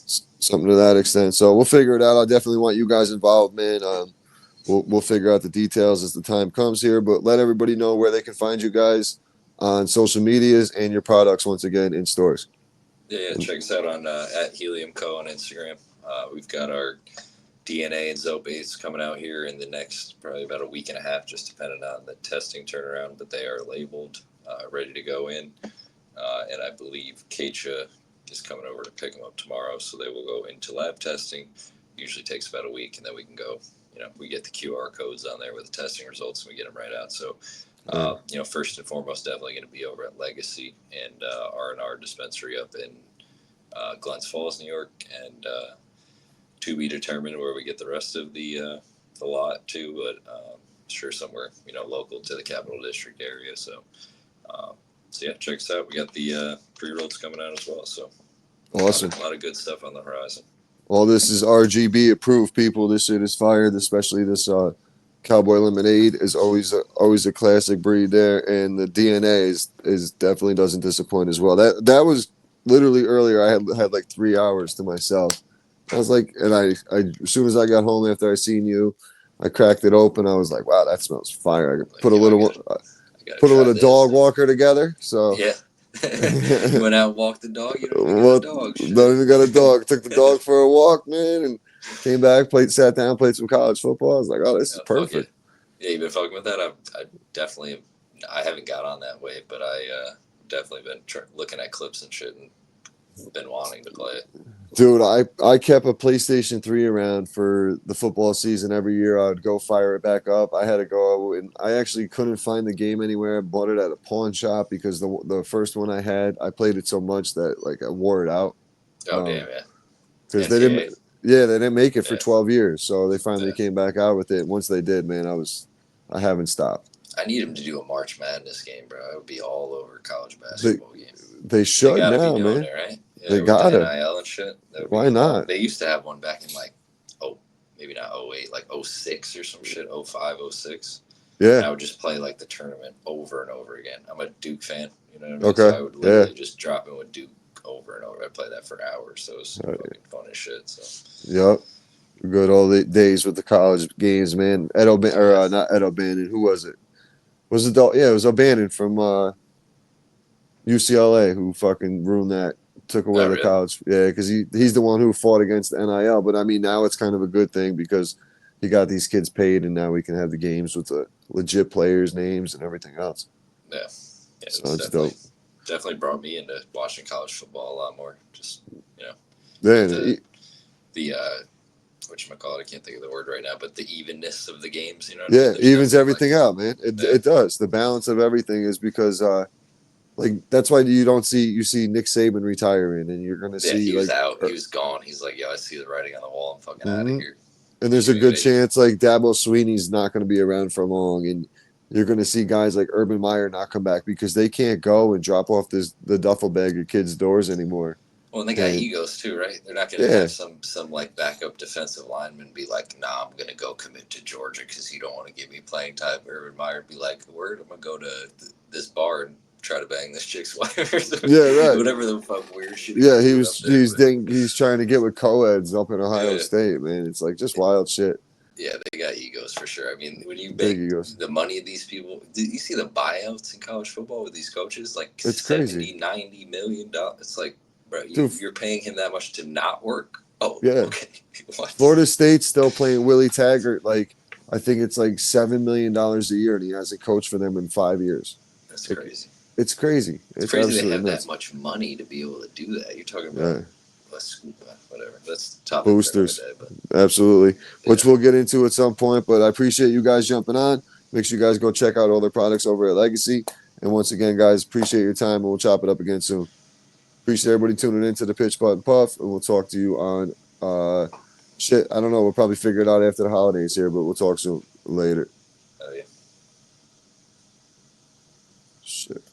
something to that extent. So we'll figure it out. I definitely want you guys involved, man. We'll figure out the details as the time comes here, but let everybody know where they can find you guys on social medias and your products once again in stores. Yeah, check us out on at Healium Co on Instagram. We've got our DNA and Zobates coming out here in the next probably about a week and a half, just depending on the testing turnaround. But they are labeled, ready to go in, and I believe Keisha is coming over to pick them up tomorrow, so they will go into lab testing. Usually takes about a week, and then we can go. We get the QR codes on there with the testing results, and we get them right out. So. First and foremost, definitely going to be over at Legacy and R&R dispensary up in Glens Falls, New York, and to be determined where we get the rest of the lot too. But sure, somewhere local to the Capital District area. So yeah, check us out. We got the pre-rolls coming out as well. So Awesome. a lot of good stuff on the horizon. All this is RGB approved, people. This shit is fired, especially this Cowboy Lemonade is always a classic breed there, and the DNA is definitely doesn't disappoint as well. That was literally earlier. I had like 3 hours to myself. I was like, and I as soon as I got home after I seen you, I cracked it open. I was like, wow, that smells fire. I put a little dog walker together. So yeah. You went out and walked the dog. You don't even got a dog. Don't even got a dog. Took the dog for a walk, man, and came back, sat down, played some college football. I was like, oh, this is perfect. Yeah, you've been fucking with that. I definitely, I haven't got on that wave, but I definitely been looking at clips and shit and been wanting to play it. Dude, I kept a PlayStation 3 around for the football season every year. I would go fire it back up. I had to go, and I actually couldn't find the game anywhere. I bought it at a pawn shop because the first one I had, I played it so much that like I wore it out. Oh damn, yeah. Because they didn't make it for 12 years, so they finally came back out with it. Once they did, man, I haven't stopped. I need them to do a March Madness game, bro. I would be all over college basketball games. They should now, man. It, right? Yeah, they got the it. NIL and shit. Why not? They used to have one back in maybe not 08, like 06 or some shit, 05, 06. Yeah. And I would just play like the tournament over and over again. I'm a Duke fan, you know what I mean? Okay. So I would literally just drop in with Duke over and over. I'd play that for hours, so it was fucking fun as shit. So. Yep. Good old days with the college games, man. Not Ed O'Bannon. Who was it? Was it? Yeah, it was O'Bannon from UCLA who fucking ruined that. Took away the college. Yeah, because he's the one who fought against the NIL. But I mean, now it's kind of a good thing because he got these kids paid, and now we can have the games with the legit players' names and everything else. Yeah, so it's dope. Definitely brought me into watching college football a lot more. Just yeah, the whatchamacallit, I can't think of the word right now, but the evenness of the games, you know. Yeah, evens everything out, man. It does. The balance of everything is because like that's why you see Nick Saban retiring, and you're gonna see he was out, he was gone. He's like, yo, I see the writing on the wall. I'm fucking out of here. And there's a good chance like Dabo Sweeney's not going to be around for long, and you're going to see guys like Urban Meyer not come back because they can't go and drop off the duffel bag at kids' doors anymore. Well, and they got egos too, right? They're not going to have some like backup defensive lineman be like, nah, I'm going to go commit to Georgia because you don't want to give me playing time. Urban Meyer be like, word, I'm going to go to this bar and try to bang this chick's wife or something. Yeah, right. Whatever the fuck weird shit. Yeah, doing he's trying to get with co-eds up in Ohio Yeah. State, man. It's like just wild shit. Yeah, they got egos for sure. I mean, when you Big make egos. the money of these people, did you see the buyouts in college football with these coaches? Like It's 70, crazy. $90 million. It's like, bro, Dude. you're paying him that much to not work? Oh, Yeah. okay. What? Florida State's still playing Willie Taggart. Like, I think it's like $7 million a year, and he hasn't coached for them in 5 years. That's Like, crazy. it's crazy. It's It's crazy they absolutely have nuts. that much money to be able to do that. You're talking Yeah. about whatever. That's topic Boosters. for another day, but Absolutely. Which Yeah. we'll get into at some point. But I appreciate you guys jumping on. Make sure you guys go check out all their products over at Legacy. And once again, guys, appreciate your time, and we'll chop it up again soon. Appreciate everybody tuning into the Pitch Button Puff, and we'll talk to you on shit. I don't know. We'll probably figure it out after the holidays here, but we'll talk soon later. yeah. Shit.